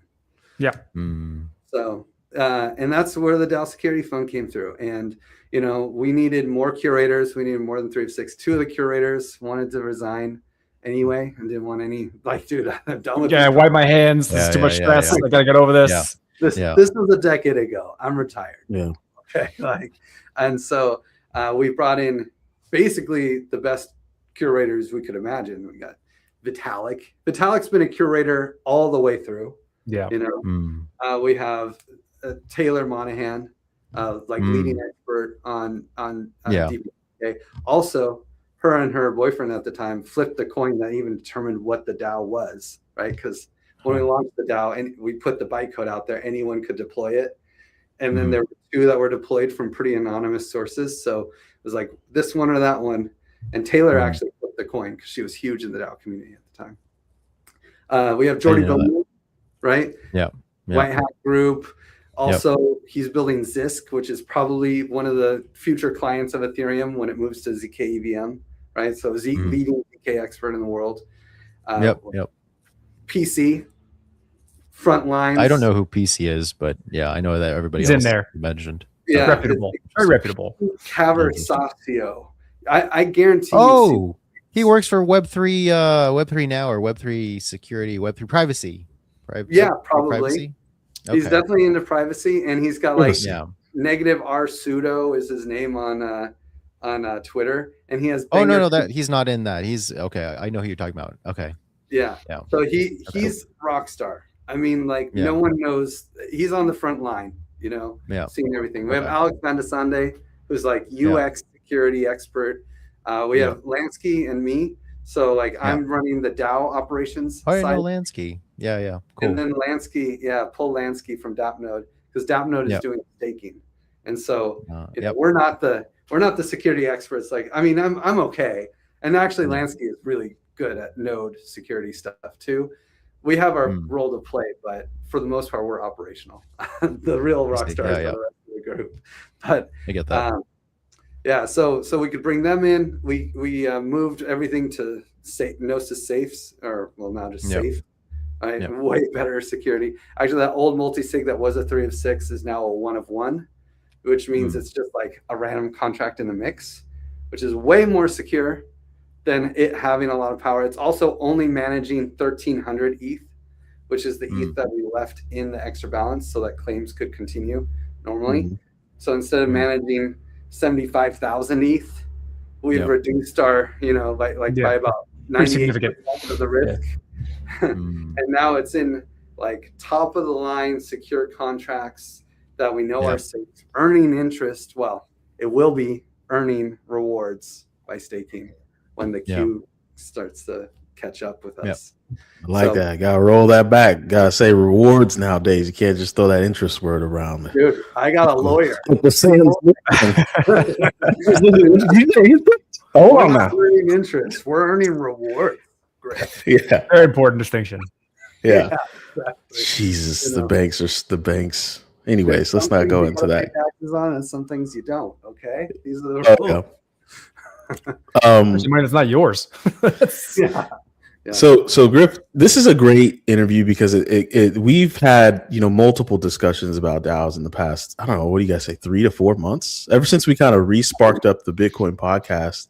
So and that's where the DAO security fund came through. And you know, we needed more curators. We needed more than 3 of 6. 2 of the curators wanted to resign anyway and didn't want any, like, dude, I'm done with this. I wipe my hands. This is too much stress. I gotta get over this. This was a decade ago. I'm retired. Okay. Like, and so we brought in basically the best curators we could imagine. We got Vitalik. Vitalik's been a curator all the way through. You know, we have Taylor Monahan, leading expert on DPK. Also, her and her boyfriend at the time flipped the coin that even determined what the DAO was, right? Because when we launched the DAO and we put the bytecode out there, anyone could deploy it. And then there were 2 that were deployed from pretty anonymous sources. So it was like this one or that one. And Taylor actually flipped the coin because she was huge in the DAO community at the time. We have Jordy Bowman, right? White Hat Group. Also, he's building Zisk, which is probably one of the future clients of Ethereum when it moves to ZK EVM, right? So leading ZK expert in the world. PC, front lines. I don't know who PC is, but I know that everybody else in there mentioned. Reputable, very reputable. Caversatio. I guarantee. Oh, he works for Web3 now, or Web3 security, Web3 privacy. Probably. Privacy? Okay. He's definitely into privacy, and he's got like negative R pseudo is his name on on Twitter, and he has. Oh no, that he's not in that. He's okay. I know who you're talking about. Okay. Yeah. So he's rock star. I mean, like no one knows. He's on the front line. You know, seeing everything. We have Alex Vandesande, who's like UX security expert. We have Lansky and me. So like I'm running the DAO operations. Oh, I know Lansky. Yeah. Cool. And then Lansky, pull Lansky from DAppNode because DAppNode is doing staking, and so we're not the security experts. Like I mean, I'm okay, and actually Lansky is really good at node security stuff too. We have our role to play, but for the most part, we're operational. The real rock stars are the rest of the group. But I get that. So we could bring them in. We moved everything to Gnosis safes, or well now just safe. Right? Way better security. Actually, that old multi-sig that was a 3 of 6 is now a 1 of 1, which means it's just like a random contract in the mix, which is way more secure than it having a lot of power. It's also only managing 1,300 ETH, which is the ETH that we left in the extra balance so that claims could continue normally. So instead of managing 75,000 ETH, we've reduced our, by about 98% of the risk. And now it's in like top of the line secure contracts that we know are safe, earning interest. Well, it will be earning rewards by staking when the queue starts to catch up with us. I like that. Gotta roll that back. Gotta say rewards nowadays. You can't just throw that interest word around. Dude, I got a lawyer. Hold on now. We're earning interest. We're earning reward. Great. Yeah. Very important distinction. Yeah. Exactly. Jesus, the banks are the banks. Anyways, let's not go into that. Taxes on and some things you don't. Okay, these are the rules. It's not yours. So Griff, this is a great interview because we've had multiple discussions about DAOs in the past. I don't know, what do you guys say, 3 to 4 months? Ever since we kind of re-sparked up the Bitcoin podcast,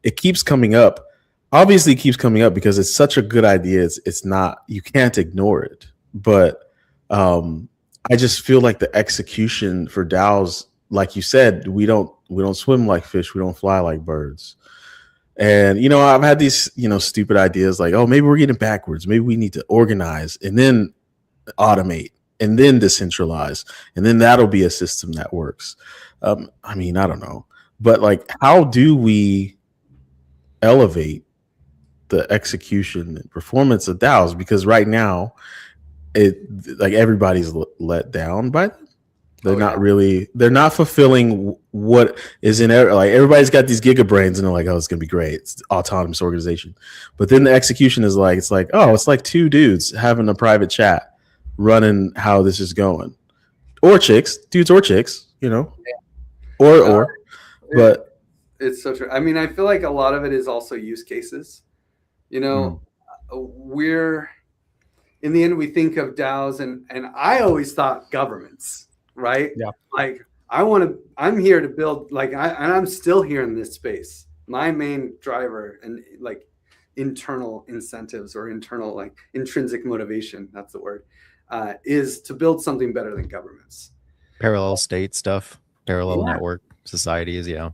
it keeps coming up. Obviously, it keeps coming up because it's such a good idea. It's not, you can't ignore it. But I just feel like the execution for DAOs, like you said, we don't swim like fish, we don't fly like birds. And I've had these stupid ideas like, oh, maybe we're getting backwards. Maybe we need to organize and then automate and then decentralize, and then that'll be a system that works. I mean, I don't know, but like, how do we elevate the execution and performance of DAOs? Because right now, everybody's let down by them. They're not fulfilling what is in there. Like, everybody's got these gigabrains and they're like, oh, it's going to be great. It's autonomous organization. But then the execution is like, it's like 2 dudes having a private chat running how this is going, or dudes or chicks, but it's so true. I mean, I feel like a lot of it is also use cases, we're in the end, we think of DAOs and I always thought governments. Right? Yeah. Like I'm here to build, and I'm still here in this space. My main driver and like internal incentives or internal like intrinsic motivation, that's the word, is to build something better than governments. Parallel state stuff, parallel network societies. Yeah.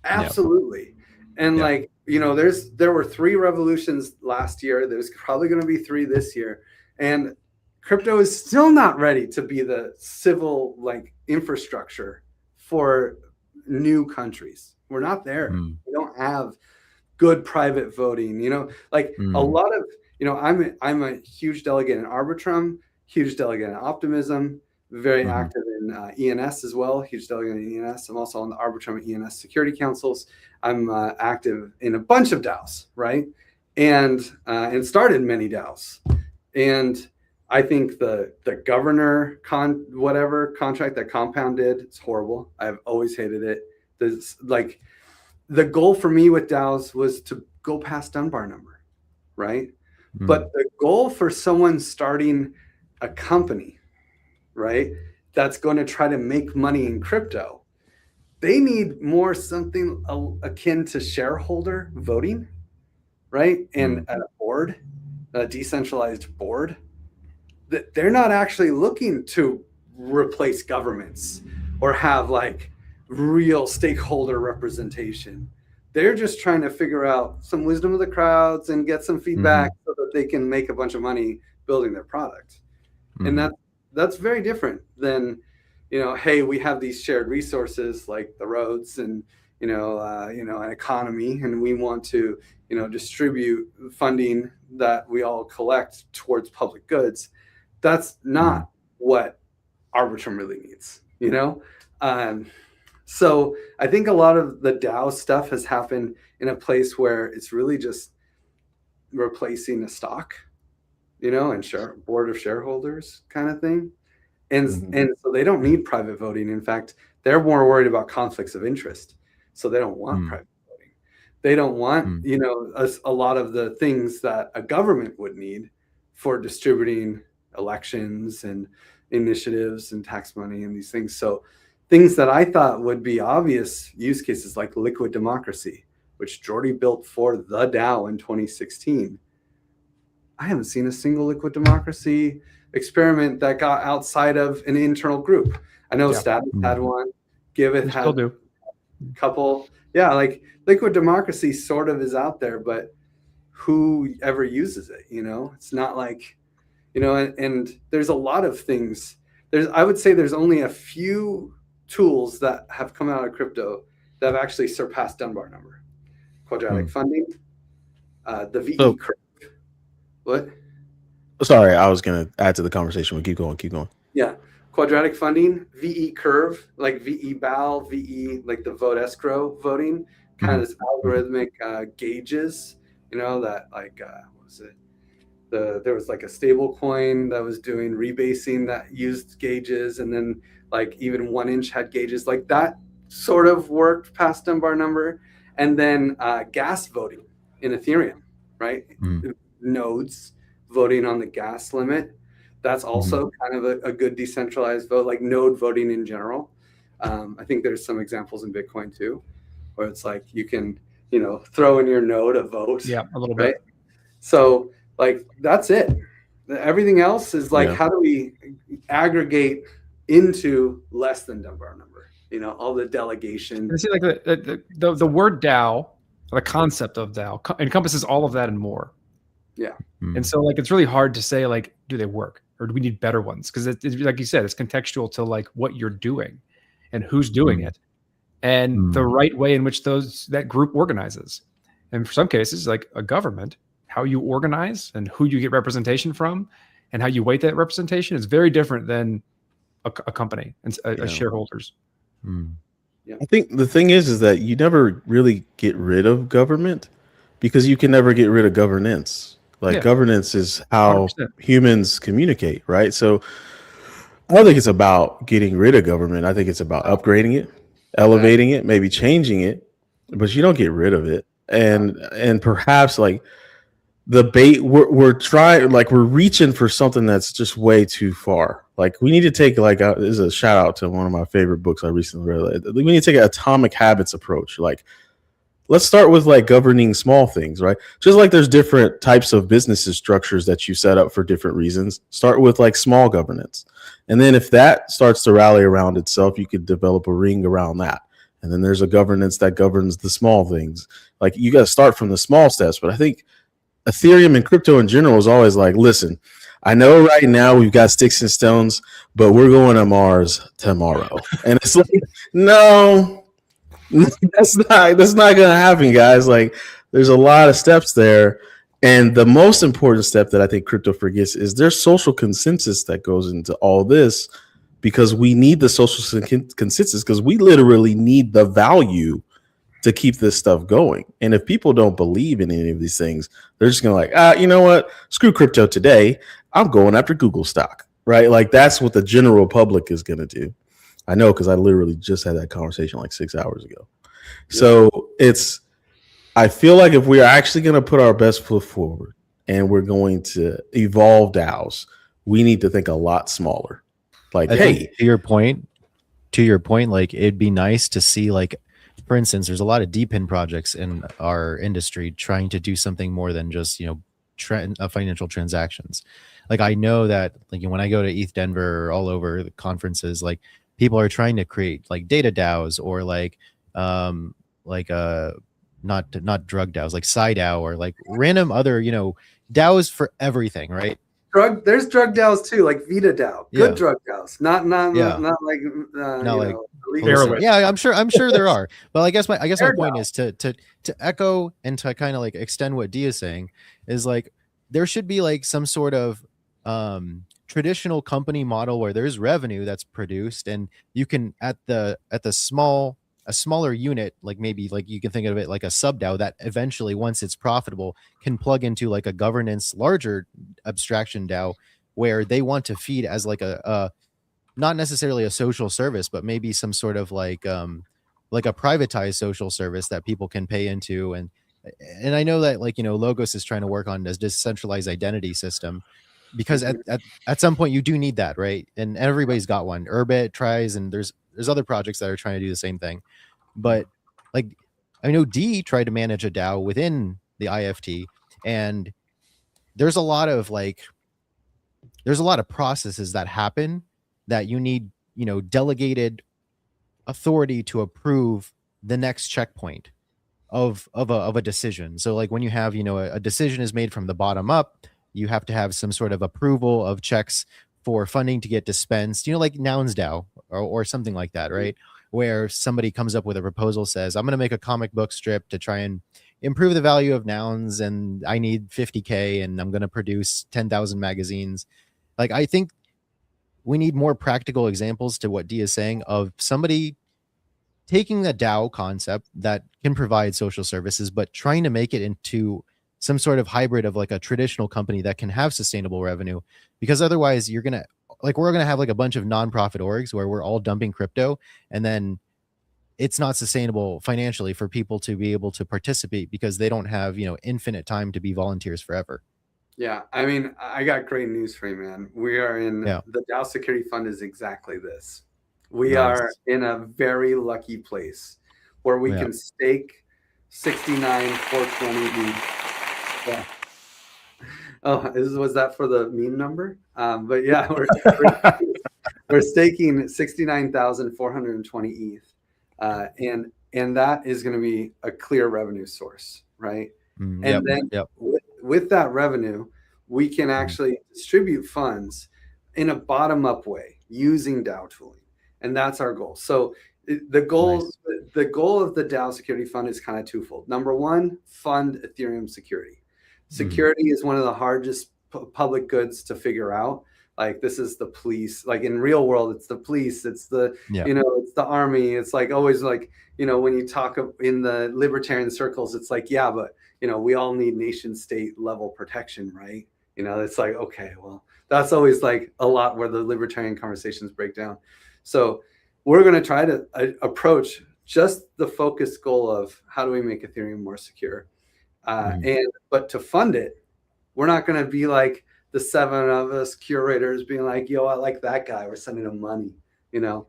Absolutely. And there were 3 revolutions last year. There's probably going to be 3 this year. And crypto is still not ready to be the civil infrastructure for new countries. We're not there. We don't have good private voting. A lot of I'm a huge delegate in Arbitrum, huge delegate in Optimism, very active in ENS as well, huge delegate in ENS. I'm also on the Arbitrum and ENS security councils. I'm active in a bunch of DAOs, right? And started many DAOs. And I think the governor contract that Compound did, it's horrible. I've always hated it. The goal for me with DAOs was to go past Dunbar number, right? But the goal for someone starting a company, right, that's going to try to make money in crypto, they need more something akin to shareholder voting, right? And a board, a decentralized board. That they're not actually looking to replace governments or have real stakeholder representation. They're just trying to figure out some wisdom of the crowds and get some feedback so that they can make a bunch of money building their product. And that's very different than, hey, we have these shared resources like the roads and an economy, and we want to distribute funding that we all collect towards public goods. That's not what Arbitrum really needs, so I think a lot of the DAO stuff has happened in a place where it's really just replacing a stock, and board of shareholders kind of thing. And so they don't need private voting. In fact, they're more worried about conflicts of interest. So they don't want private voting. They don't want, a lot of the things that a government would need for distributing elections and initiatives and tax money and these things. So things that I thought would be obvious use cases like liquid democracy, which Jordy built for the DAO in 2016. I haven't seen a single liquid democracy experiment that got outside of an internal group. I know Status had one, Giveth had a couple. Yeah, like liquid democracy sort of is out there, but who ever uses it? It's not like, and there's a lot of things. I would say there's only a few tools that have come out of crypto that have actually surpassed Dunbar number. Quadratic funding, the VE curve. What? Sorry, I was going to add to the conversation, but keep going. Yeah. Quadratic funding, VE curve, like VE BAL, VE, like the vote escrow voting, kind of this algorithmic gauges, that like, what was it? There was like a stable coin that was doing rebasing that used gauges, and then like even 1 inch had gauges, like that sort of worked past Dunbar number. And then gas voting in Ethereum, right? Nodes voting on the gas limit. That's also kind of a good decentralized vote, like node voting in general. I think there's some examples in Bitcoin too, where it's like you can, throw in your node a vote. Yeah, a little right? bit. So like that's it. Everything else is like, how do we aggregate into less than Dunbar number? All the delegation. And see, like the word DAO, the concept of DAO encompasses all of that and more. Yeah. And so like it's really hard to say like, do they work or do we need better ones? Because it's like you said, it's contextual to like what you're doing and who's doing it and the right way in which that group organizes. And for some cases, like a government, how you organize and who you get representation from and how you weight that representation is very different than a company and shareholders. Yeah. I think the thing is that you never really get rid of government because you can never get rid of governance. Like governance is how 100%. Humans communicate, right? So I don't think it's about getting rid of government. I think it's about upgrading it, elevating it, maybe changing it, but you don't get rid of it. And perhaps like the bait we're trying, like we're reaching for something that's just way too far. Like we need to take this is a shout out to one of my favorite books I recently read. We need to take an atomic habits approach. Like let's start with like governing small things, right? Just like there's different types of businesses structures that you set up for different reasons. Start with like small governance. And then if that starts to rally around itself, you could develop a ring around that. And then there's a governance that governs the small things. Like you got to start from the small steps. But I think Ethereum and crypto in general is always like, listen, I know right now we've got sticks and stones, but we're going to Mars tomorrow. And it's like, no, that's not going to happen, guys. Like there's a lot of steps there. And the most important step that I think crypto forgets is there's social consensus that goes into all this, because we need the social consensus because we literally need the value to keep this stuff going. And if people don't believe in any of these things, they're just going to like, you know what? Screw crypto today. I'm going after Google stock, right? Like that's what the general public is going to do. I know, because I literally just had that conversation like 6 hours ago. Yeah. So I feel like if we're actually going to put our best foot forward and we're going to evolve DAOs, we need to think a lot smaller. Like, hey, to your point, like it'd be nice to see, like, for instance, there's a lot of DePIN projects in our industry trying to do something more than just, financial transactions. Like I know that like when I go to ETH Denver or all over the conferences, like people are trying to create like data DAOs or like not drug DAOs, like SciDAO or like random other, DAOs for everything, right? There's drug DAOs too, like Vita DAO, good drug DAOs, not like yeah, I'm sure there are, but I guess my point is to echo and to kind of like extend what Dia is saying is like there should be like some sort of traditional company model where there's revenue that's produced, and you can at a smaller unit, like maybe like you can think of it like a sub DAO that eventually, once it's profitable, can plug into like a governance larger abstraction DAO where they want to feed as like a not necessarily a social service, but maybe some sort of like a privatized social service that people can pay into. And I know that like, Logos is trying to work on this decentralized identity system, because at some point you do need that, right? And everybody's got one. Urbit tries, and there's other projects that are trying to do the same thing. But like, I know D tried to manage a DAO within the IFT, and there's a lot of processes that happen that you need, delegated authority to approve the next checkpoint of a decision. So like when you have, a decision is made from the bottom up, you have to have some sort of approval of checks for funding to get dispensed, like Nouns DAO or something like that, right? Where somebody comes up with a proposal, says, I'm going to make a comic book strip to try and improve the value of nouns, and I need 50K, and I'm going to produce 10,000 magazines. Like, I think we need more practical examples to what Dia is saying of somebody taking a DAO concept that can provide social services, but trying to make it into some sort of hybrid of like a traditional company that can have sustainable revenue. Because otherwise we're going to have like a bunch of nonprofit orgs where we're all dumping crypto, and then it's not sustainable financially for people to be able to participate because they don't have, infinite time to be volunteers forever. Yeah, I mean, I got great news for you, man. We are in the DAO Security Fund is exactly this. We are in a very lucky place where we can stake 69,420 each. Yeah. Oh, was that for the meme number? But yeah, we're staking 69,420 ETH, and that is going to be a clear revenue source, right? And then with that revenue, we can actually distribute funds in a bottom-up way using DAO tooling, and that's our goal. So the goal of the DAO Security Fund is kind of twofold. Number one, fund Ethereum security. Security is one of the hardest public goods to figure out. Like, this is the police. Like in real world, it's the police. It's the it's the army. It's like always like when you talk in the libertarian circles, it's like but we all need nation state level protection, right? It's like, okay, well, that's always like a lot where the libertarian conversations break down. So we're going to try to approach just the focused goal of how do we make Ethereum more secure. But to fund it, we're not going to be like the 7 of us curators being like, yo, I like that guy, we're sending him money. No.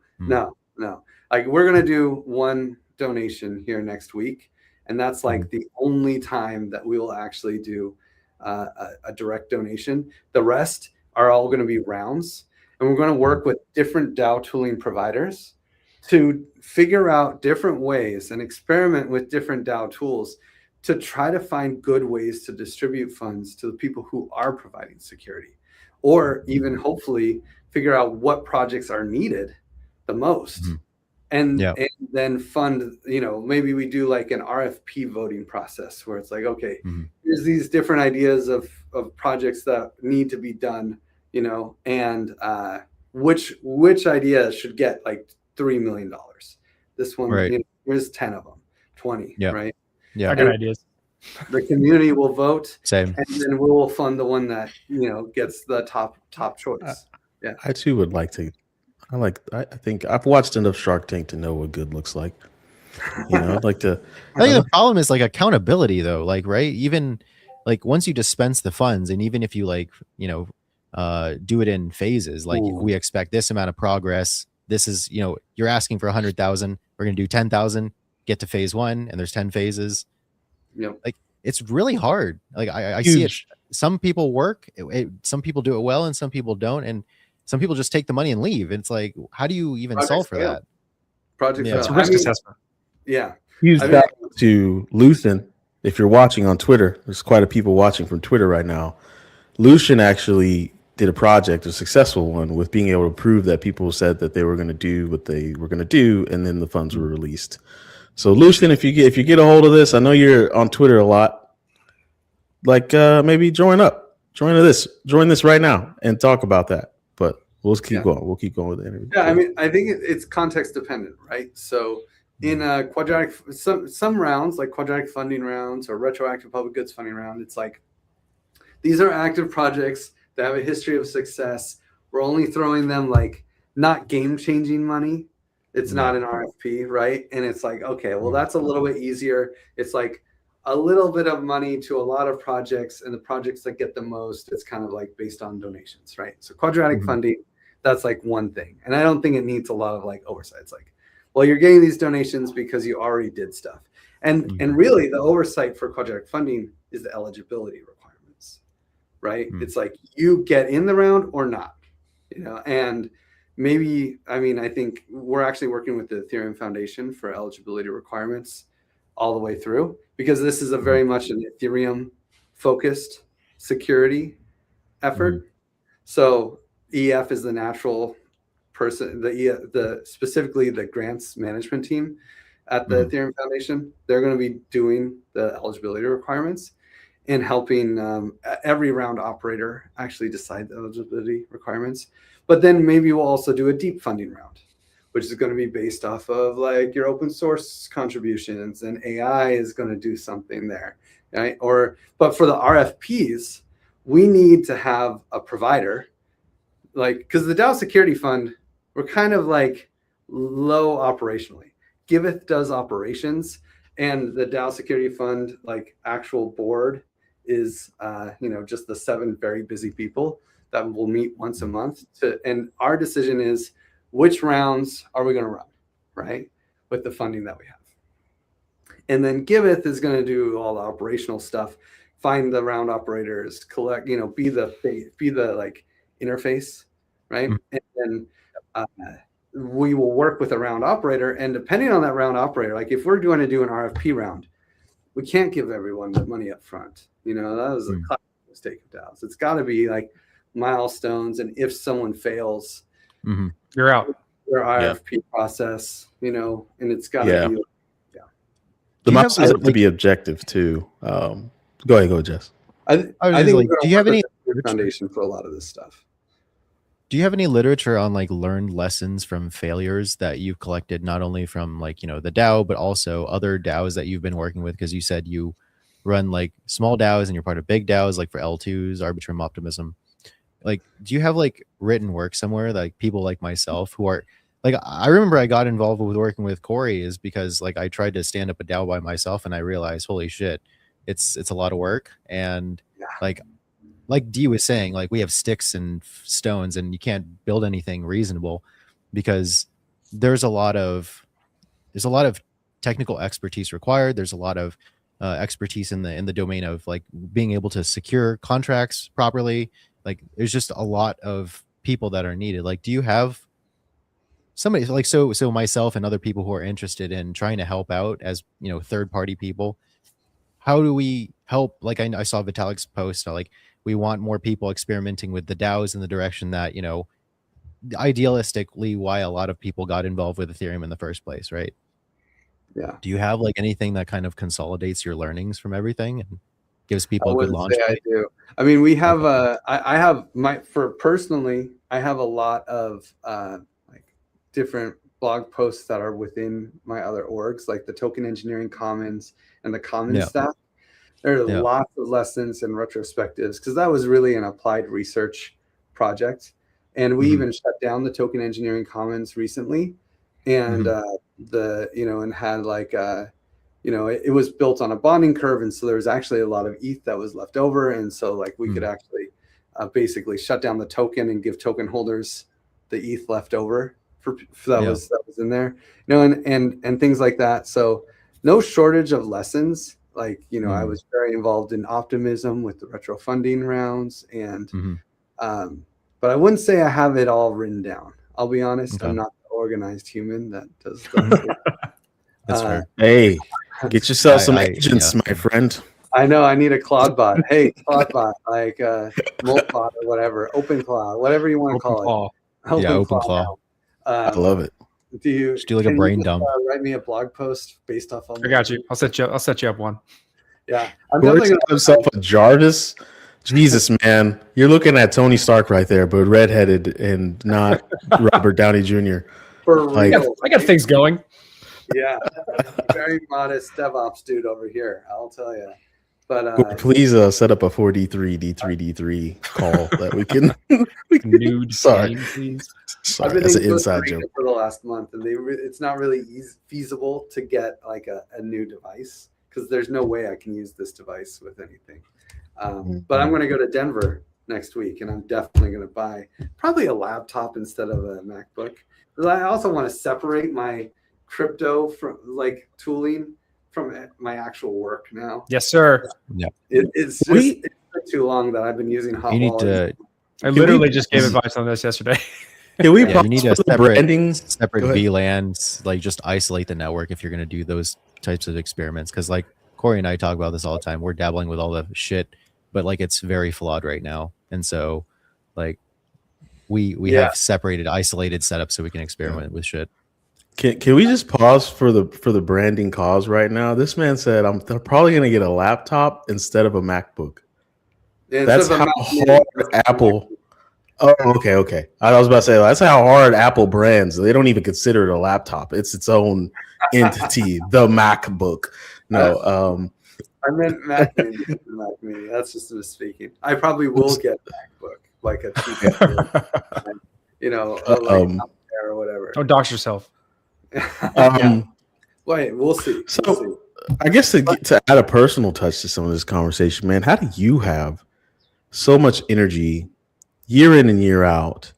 Like, we're going to do one donation here next week, and that's like the only time that we will actually do a direct donation. The rest are all going to be rounds, and we're going to work with different DAO tooling providers to figure out different ways and experiment with different DAO tools to try to find good ways to distribute funds to the people who are providing security, or even hopefully figure out what projects are needed the most. And then fund, maybe we do like an RFP voting process where it's like, okay, here's these different ideas of projects that need to be done, and which idea should get like $3 million. This one, here's 10 of them, 20, right? Yeah, I got ideas. The community will vote, and then we will fund the one that gets the top choice. I too would like to. I think I've watched enough Shark Tank to know what good looks like. I'd like to. I think the problem is like accountability, though. Like, right, even like once you dispense the funds, and even if you do it in phases, like we expect this amount of progress. This is you're asking for 100,000. We're gonna do 10,000. Get to phase 1, and there's 10 phases. Like, it's really hard. Like I see it. Some people work. Some people do it well, and some people don't. And some people just take the money and leave. It's like, how do you even solve for that? Project it's a risk assessment. Yeah. Use that to Lucian. If you're watching on Twitter, there's quite a people watching from Twitter right now. Lucian actually did a project, a successful one, with being able to prove that people said that they were going to do what they were going to do, and then the funds were released. So, Lucian, if you get a hold of this, I know you're on Twitter a lot. Like, maybe join this right now and talk about that. But we'll keep going. We'll keep going with the interview. Yeah, I mean, I think it's context dependent, right? So, in quadratic, some rounds like quadratic funding rounds or retroactive public goods funding round, it's like these are active projects that have a history of success. We're only throwing them like not game-changing money. It's not an RFP, right? And it's like, okay, well, that's a little bit easier. It's like a little bit of money to a lot of projects, and the projects that get the most, it's kind of like based on donations, right? So quadratic funding, that's like one thing. And I don't think it needs a lot of like oversight. It's like, well, you're getting these donations because you already did stuff. And really the oversight for quadratic funding is the eligibility requirements, right? It's like you get in the round or not, you know, and maybe, I mean, I think we're actually working with the Ethereum Foundation for eligibility requirements all the way through, because this is a very much an Ethereum focused security effort. So EF is the natural person, the specifically the grants management team at the Ethereum Foundation. They're going to be doing the eligibility requirements and helping every round operator actually decide the eligibility requirements. But then maybe we'll also do a deep funding round, which is going to be based off of like your open source contributions, and AI is going to do something there, right? But for the RFPs, we need to have a provider, like, because the DAO Security Fund, we're kind of like low operationally. Giveth does operations, and the DAO Security Fund, like actual board, is just the 7 very busy people that will meet once a month. And our decision is which rounds are we going to run, right, with the funding that we have. And then Giveth is going to do all the operational stuff, find the round operators, collect, be the like interface, right? And then we will work with a round operator, and depending on that round operator, like if we're going to do an RFP round, we can't give everyone the money up front. That was a classic mistake of DAOs. It's got to be like milestones, and if someone fails, you're out. Their RFP process, and it's got to be. The milestones have to be objective too. Go ahead, Jess. I think. Do you have any foundation for a lot of this stuff? Do you have any literature on like learned lessons from failures that you've collected, not only from like, the DAO, but also other DAOs that you've been working with? Because you said you run like small DAOs and you're part of big DAOs, like for L2s, Arbitrum, Optimism. Like, do you have like written work somewhere that like people like myself who are like, I remember I got involved with working with Corey is because like I tried to stand up a DAO by myself, and I realized, holy shit, it's a lot of work. And like Dee was saying, like we have sticks and stones, and you can't build anything reasonable because there's a lot of technical expertise required. There's a lot of expertise in the domain of like being able to secure contracts properly. Like there's just a lot of people that are needed. Like, do you have somebody like so myself and other people who are interested in trying to help out as third-party people? How do we help? Like I saw Vitalik's post, like we want more people experimenting with the DAOs in the direction that, idealistically why a lot of people got involved with Ethereum in the first place, right? Yeah. Do you have like anything that kind of consolidates your learnings from everything and gives people a good launch? I do. I mean, we have I have personally, I have a lot of like different blog posts that are within my other orgs, like the Token Engineering Commons and the Commons staff. There are lots of lessons and retrospectives, because that was really an applied research project. And we even shut down the Token Engineering Commons recently. And and had like it was built on a bonding curve, and so there was actually a lot of ETH that was left over, and so like we could actually basically shut down the token and give token holders the ETH left over that was in there, and things like that. So no shortage of lessons. Like I was very involved in Optimism with the retro funding rounds, and but I wouldn't say I have it all written down. I'll be honest. Okay. I'm not the organized human that does that. That's fair. Hey, get yourself some agents, my friend. I know I need a cloud bot. Hey, cloud bot, like Moltbot or whatever, Open Cloud, whatever you want to call it. Open Claw. I love it. Do you just do like a brain dump? Write me a blog post based off on. I got you. I'll set you up one. Yeah, I'm definitely gonna himself a Jarvis. Jesus, man, you're looking at Tony Stark right there, but redheaded and not Robert Downey Jr. For real. I got things going. Yeah, very modest DevOps dude over here. I'll tell you. But please set up a 4D3 call that we can. Nude. Sorry, please. I've been that's an inside joke for the last month, and it's not really feasible to get like a new device because there's no way I can use this device with anything. But I'm going to go to Denver next week, and I'm definitely going to buy probably a laptop instead of a MacBook. But I also want to separate my crypto from like tooling from my actual work now. Yes, sir. Yeah, it's just it's been too long that I've been using hot wallets. I literally just gave advice on this yesterday. Can we you need a separate VLANs, VLANs, like just isolate the network if you're going to do those types of experiments. Because like Corey and I talk about this all the time. We're dabbling with all the shit, but like it's very flawed right now. And so like we have separated, isolated setups so we can experiment with shit. Can we just pause for the branding cause right now? This man said I'm probably going to get a laptop instead of a MacBook. Yeah, that's how hard Apple. Oh, okay. I was about to say that's how hard Apple brands. They don't even consider it a laptop. It's its own entity, the MacBook. No, I meant Mac Mini. Mac Mini. That's just misspeaking. I probably will get a MacBook, like a cheap, or whatever. Don't dox yourself. Wait, we'll see. So, I guess to add a personal touch to some of this conversation, man, how do you have so much energy year in and year out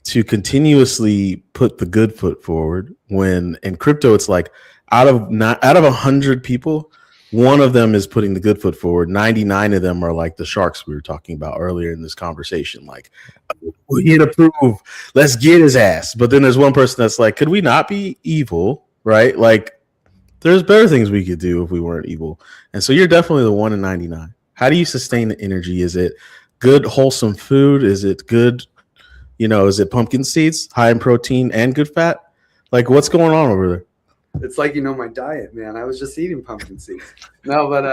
to continuously put the good foot forward when in crypto it's like out of 100 people, one of them is putting the good foot forward. 99 of them are like the sharks we were talking about earlier in this conversation. Like, we're here to prove, let's get his ass. But then there's one person that's like, could we not be evil? Right? Like, there's better things we could do if we weren't evil. And so you're definitely the 1 in 99. How do you sustain the energy? Is it good, wholesome food? Is it good? Is it pumpkin seeds, high in protein and good fat? Like, what's going on over there? It's like, my diet, man. I was just eating pumpkin seeds. No, but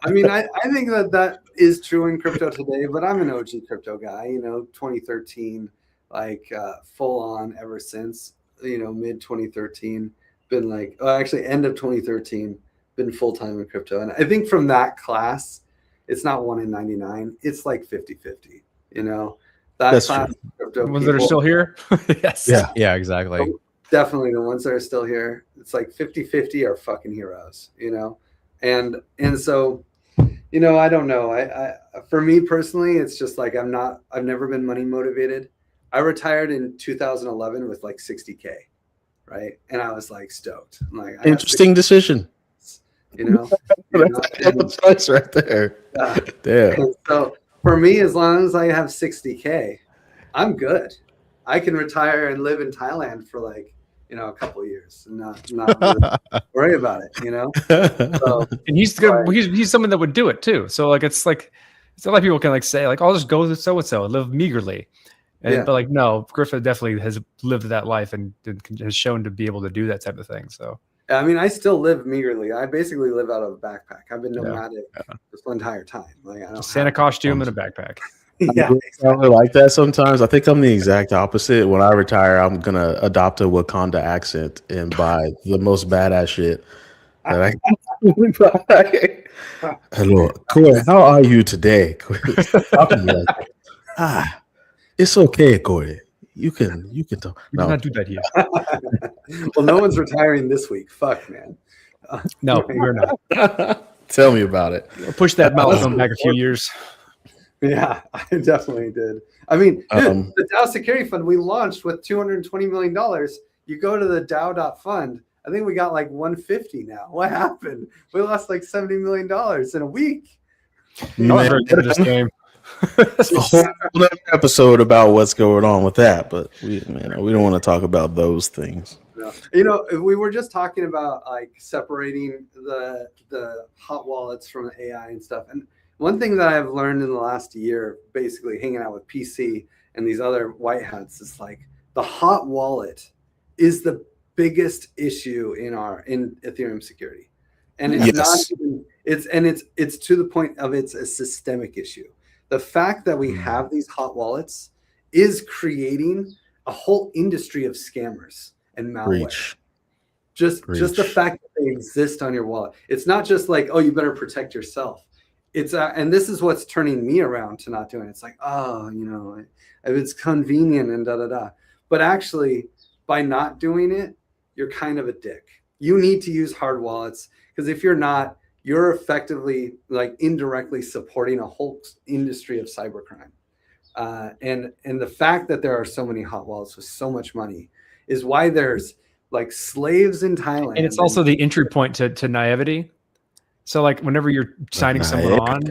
I mean, I think that is true in crypto today, but I'm an OG crypto guy, 2013, like full on ever since, mid 2013, been like, actually end of 2013, been full time in crypto. And I think from that class, it's not 1 in 99. It's like 50-50, That's class of crypto. The ones that are still here. Yes. Yeah, exactly. So definitely the ones that are still here. It's like 50-50 are fucking heroes, and so, I don't know. I for me personally, it's just like I've never been money motivated. I retired in 2011 with like 60K, right? And I was like stoked. I'm like, interesting decision. That's choice right there. Damn. And so for me, as long as I have 60K, I'm good. I can retire and live in Thailand for like, a couple of years and not really worry about it, So, and he's someone that would do it too. So like, it's like a lot of people can like say like, I'll just go to so-and-so and live meagerly. But like, no, Griffith definitely has lived that life and has shown to be able to do that type of thing. So, I mean, I still live meagerly. I basically live out of a backpack. I've been nomadic this entire time. Like, I don't Santa costume and a backpack. Yeah, I really like that sometimes. I think I'm the exact opposite. When I retire, I'm gonna adopt a Wakanda accent and buy the most badass shit that I can buy. Hello, Corey. How are you today? It's okay, Corey. You can talk. We do not do that here. Well, no one's retiring this week. Fuck, man. No, we're not. Tell me about it. We'll push that milestone back a few years. Yeah, I definitely did. I mean, dude, the DAO Security Fund we launched with $220 million. You go to the DAO.fund. I think we got like 150 now. What happened? We lost like $70 million in a week. Not very good at this game. It's a whole other episode about what's going on with that, but we don't want to talk about those things. No. You know, we were just talking about like separating the hot wallets from the AI and stuff. And one thing that I've learned in the last year, basically hanging out with PC and these other white hats, is like the hot wallet is the biggest issue in Ethereum security. And it's not even, it's to the point of it's a systemic issue. The fact that we have these hot wallets is creating a whole industry of scammers and malware. Just the fact that they exist on your wallet. It's not just like, oh, you better protect yourself. It's and this is what's turning me around to not doing it. It's like, oh, you know, it's convenient and da da da. But actually, by not doing it, you're kind of a dick. You need to use hard wallets, because if you're not, you're effectively like indirectly supporting a whole industry of cybercrime. And the fact that there are so many hot wallets with so much money is why there's like slaves in Thailand. And it's also the entry point to naivety. So like whenever you're signing someone on,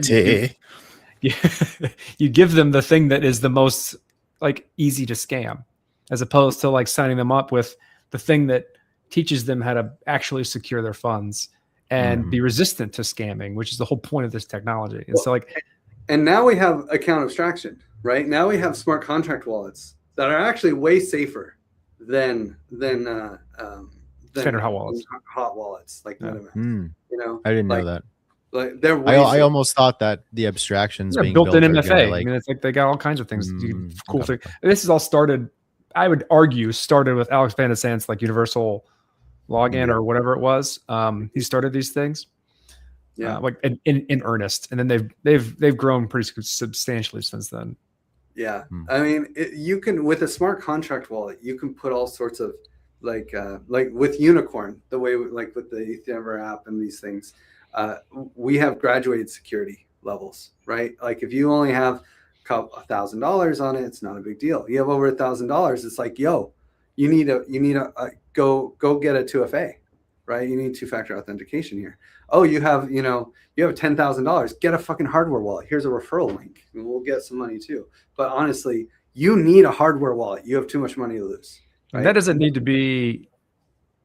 you give them the thing that is the most like easy to scam, as opposed to like signing them up with the thing that teaches them how to actually secure their funds and be resistant to scamming, which is the whole point of this technology. And so like, and now we have account abstraction, right? Now we have smart contract wallets that are actually way safer than standard hot wallets like MetaMask. You know, I didn't know that. Like they're I almost thought that the abstractions being built in MFA. Like, I mean, it's like they got all kinds of things. Cool thing. This is all started. I would argue started with Alex Van de Sant's like universal login or whatever it was. He started these things. Like in earnest, and then they've grown pretty substantially since then. Yeah, I mean, you can, with a smart contract wallet, you can put all sorts of like with Unicorn, the way like with the Ethereum app and these things, we have graduated security levels, right? Like if you only have $1,000 on it, it's not a big deal. You have over $1,000, it's like, yo, you need a go get a 2FA, right? You need two-factor authentication here. Oh, you have $10,000. Get a fucking hardware wallet. Here's a referral link, and we'll get some money too. But honestly, you need a hardware wallet. You have too much money to lose. Right? That doesn't need to be.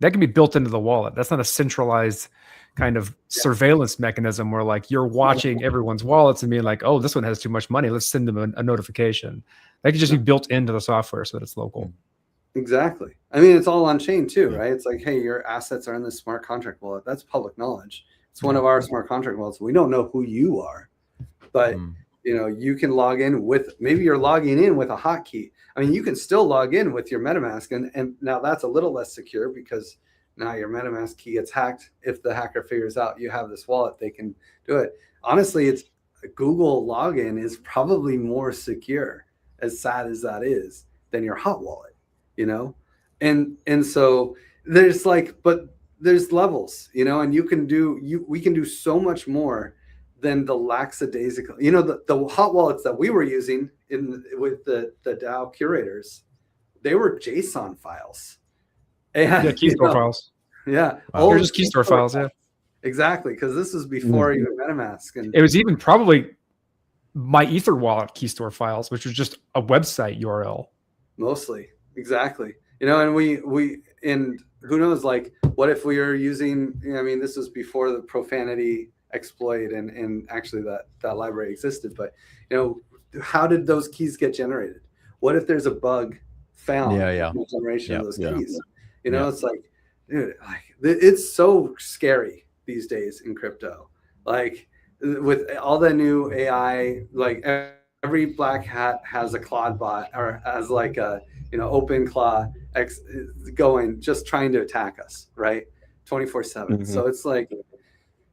That can be built into the wallet. That's not a centralized kind of surveillance mechanism where like you're watching everyone's wallets and being like, oh, this one has too much money. Let's send them a notification. That could just be built into the software so that it's local. Exactly. I mean, it's all on chain too, right? It's like, hey, your assets are in this smart contract wallet. That's public knowledge. It's one of our smart contract wallets. We don't know who you are, but you can log in with, maybe you're logging in with a hotkey. I mean, you can still log in with your MetaMask, and now that's a little less secure because now your MetaMask key gets hacked. If the hacker figures out you have this wallet, they can do it. Honestly, it's Google login is probably more secure, as sad as that is, than your hot wallet, and so there's like, but there's levels, and we can do so much more than the lackadaisical, the hot wallets that we were using with the DAO curators, they were JSON files. And, key store files. Yeah. They're just key store files. Yeah, exactly. Because this was before even MetaMask. And it was even probably my Ether wallet key store files, which was just a website URL. Mostly. Exactly. And who knows, like, what if we are using, this was before the profanity exploit and actually that library existed, but how did those keys get generated? What if there's a bug found in the generation of those keys? It's like, dude, like, it's so scary these days in crypto. Like with all the new AI, like every black hat has a Claude bot or has like a open claw X going, just trying to attack us, right? 24/7. So it's like,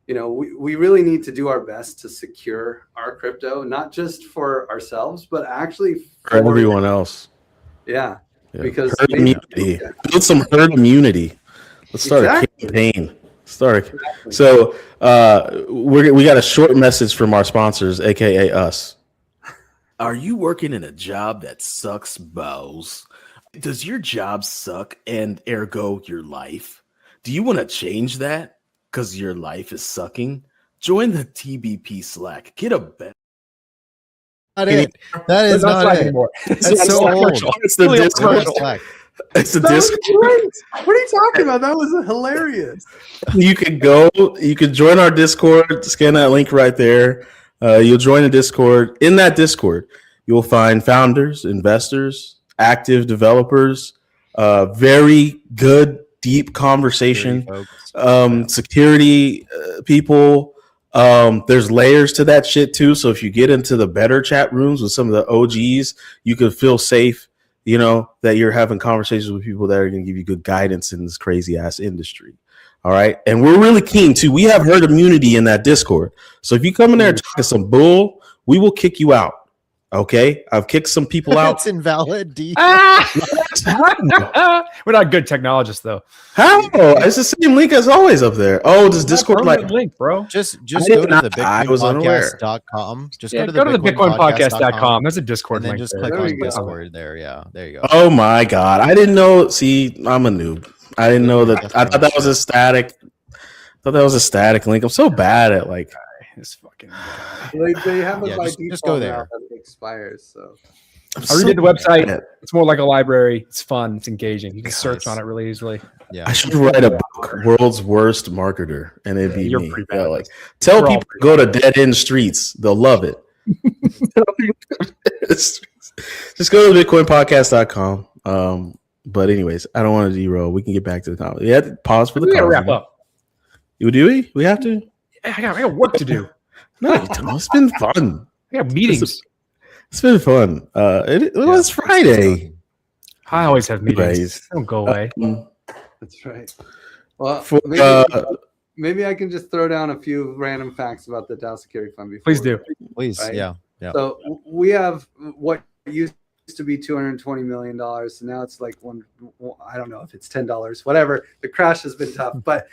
we really need to do our best to secure our crypto, not just for ourselves, but actually for everyone else. Yeah. Because herd immunity. Build some herd immunity. Let's start a campaign. Exactly. So we got a short message from our sponsors, aka us. Are you working in a job that sucks balls? Does your job suck and ergo your life? Do you want to change that because your life is sucking? Join the TBP Slack. Get a better. not it. That is not it anymore. That's so old. It's the Discord. It's the Discord. What are you talking about? That was hilarious. You can join our Discord, scan that link right there. You'll join the Discord. In that Discord, you'll find founders, investors, active developers, very good, deep conversation, security people. There's layers to that shit too. So if you get into the better chat rooms with some of the OGs, you can feel safe, that you're having conversations with people that are going to give you good guidance in this crazy ass industry. All right. And we're really keen too. We have herd immunity in that Discord. So if you come in there talking some bull, we will kick you out. Okay. I've kicked some people out. That's invalid. We're not good technologists though. How? It's the same link as always up there. Oh, does Discord link, bro? Just go to the bitcoinpodcast.com. Just go to the bitcoinpodcast.com. There's a Discord link. Just click on Discord there. Yeah, there you go. Oh my God. I didn't know. See, I'm a noob. I didn't know that. I thought that was a static. Link. I'm so bad at like this fucking they have a just go there. That expires. So I redid the website. It's more like a library. It's fun. It's engaging. You can search on it really easily. Yeah, I should write a book, "World's Worst Marketer," and it'd be me. Pretty bad. Tell people to go to dead end streets. They'll love it. Just go to bitcoinpodcast.com. But anyways, I don't want to derail. We can get back to the comment. Yeah, pause for the comment. We gotta wrap up. We have to. I got work to do. No, it's been fun. I got meetings. It's been fun. It was Friday. I always have meetings. Don't go away. That's right. Well, maybe I can just throw down a few random facts about the DAO Security Fund before. Please do. Please, right? Yeah. So we have what used to be $220 million. So now it's like I don't know if it's $10, whatever. The crash has been tough, but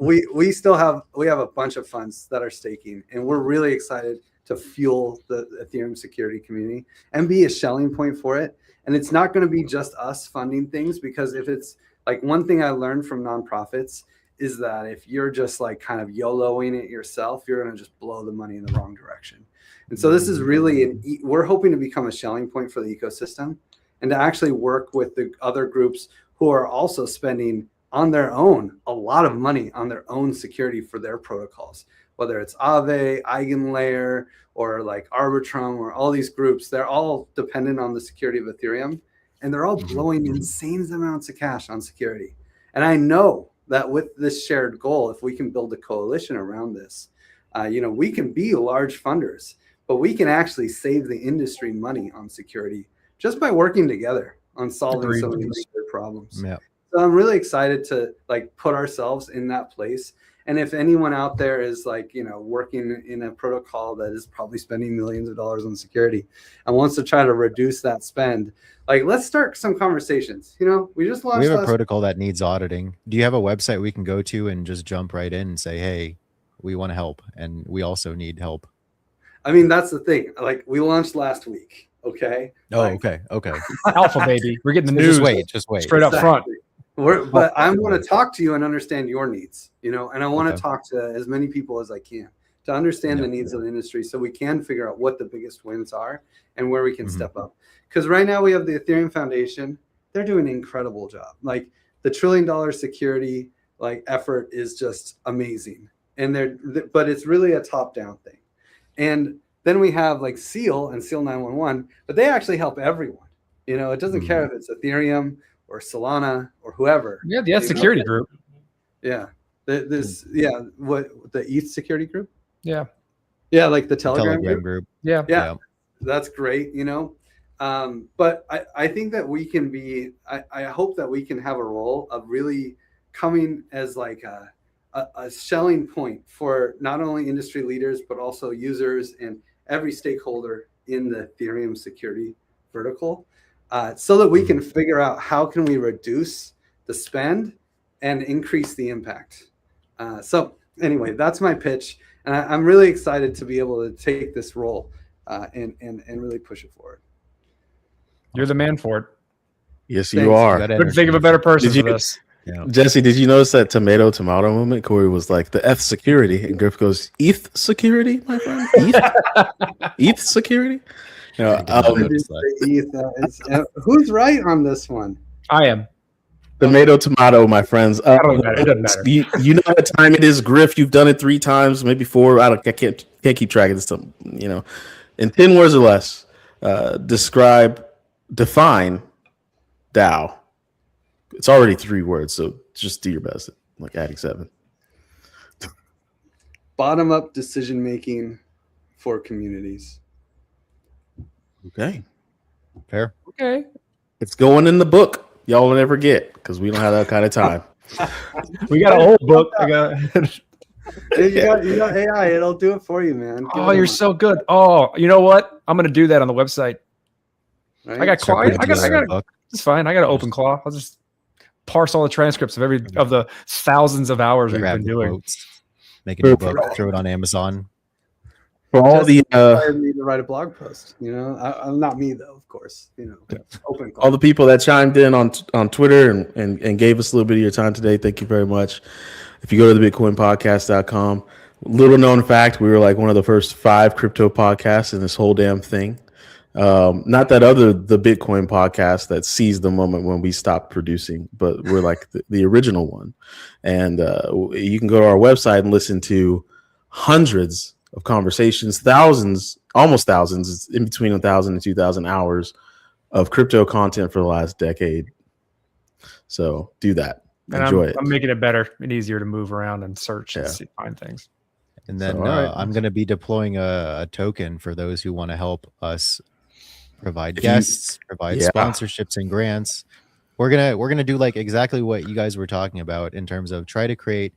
we have a bunch of funds that are staking, and we're really excited to fuel the Ethereum security community and be a shelling point for it. And it's not going to be just us funding things, because if it's like one thing I learned from nonprofits is that if you're just like kind of YOLOing it yourself, you're going to just blow the money in the wrong direction. And so this is really, we're hoping to become a shelling point for the ecosystem and to actually work with the other groups who are also spending on their own a lot of money on their own security for their protocols, whether it's Aave, Eigenlayer, or like Arbitrum, or all these groups. They're all dependent on the security of Ethereum, and they're all blowing insane amounts of cash on security. And I know that with this shared goal, if we can build a coalition around this, we can be large funders, but we can actually save the industry money on security just by working together on solving some of these problems. Yeah. So I'm really excited to like put ourselves in that place. And if anyone out there is like, working in a protocol that is probably spending millions of dollars on security and wants to try to reduce that spend, like, let's start some conversations. We just launched. We have a protocol that needs auditing. Do you have a website we can go to and just jump right in and say, hey, we want to help, and we also need help? I mean, that's the thing. Like, we launched last week. Okay. Oh, okay. Alpha, baby. We're getting the news. Just wait. Straight up front. But I want to talk to you and understand your needs, and I want to talk to as many people as I can to understand the needs of the industry, so we can figure out what the biggest wins are and where we can step up. Because right now we have the Ethereum Foundation. They're doing an incredible job. Like, the $1 trillion security effort is just amazing. But it's really a top-down thing. And then we have like Seal and Seal 911, but they actually help everyone. It doesn't care if it's Ethereum or Solana or whoever. Yeah, the security group. Yeah. What the ETH security group? Yeah. Yeah, like the Telegram group. Yeah. That's great, But I think that we can be, I hope that we can have a role of really coming as like a selling point for not only industry leaders, but also users and every stakeholder in the Ethereum security vertical, so that we can figure out how can we reduce the spend and increase the impact. So anyway, that's my pitch. And I'm really excited to be able to take this role and really push it forward. You're the man for it. Yes, you are. Couldn't think of a better person for this. Yeah. Jesse, did you notice that tomato movement? Corey was like, the F security. And Griff goes, ETH security, my friend? ETH security? Who's right on this one? I am. Tomato, tomato, my friends. It doesn't matter. You know what time it is, Griff. You've done it 3 times, maybe 4. I can't keep track of this stuff. You know, in 10 words or less, define DAO. It's already 3 words, so just do your best. Like adding 7. Bottom up decision making for communities. Okay. Fair. Okay. It's going in the book. Y'all will never get because we don't have that kind of time. We got a whole book. You got AI. It'll do it for you, man. Oh, you're so good. Oh, you know what? I'm gonna do that on the website. Right? I got Claw. I got. It's fine. I got an open Claw. I'll just parse all the transcripts of the thousands of hours we've been doing. Quotes, make a new book. Throw it on Amazon. For all the inspired me to write a blog post, you know, I'm not me though, of course, you know. Open all the people that chimed in on Twitter and gave us a little bit of your time today. Thank you very much. If you go to the bitcoinpodcast.com, little known fact, we were like one of the first 5 crypto podcasts in this whole damn thing. Not that the Bitcoin podcast that seized the moment when we stopped producing, but we're like the original one. And you can go to our website and listen to hundreds of conversations, almost thousands. It's in between 1,000 and 2,000 hours of crypto content for the last decade. So do that. And enjoy it. I'm making it better and easier to move around and search and find things. And then I'm going to be deploying a token for those who want to help us provide guests, provide sponsorships and grants. We're gonna do like exactly what you guys were talking about in terms of try to create.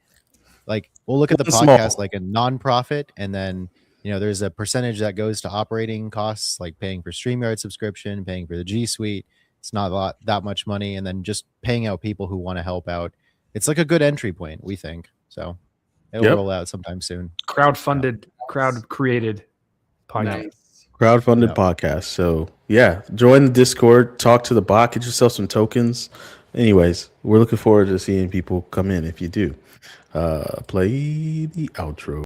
Like we'll look at the podcast like a nonprofit, and then there's a percentage that goes to operating costs, like paying for StreamYard subscription, paying for the G Suite. It's not that much money, and then just paying out people who want to help out. It's like a good entry point, we think. So it'll roll out sometime soon. Crowd-funded, crowd-created podcast. Nice. Crowd-funded podcast. So join the Discord, talk to the bot, get yourself some tokens. Anyways, we're looking forward to seeing people come in if you do. Play the outro.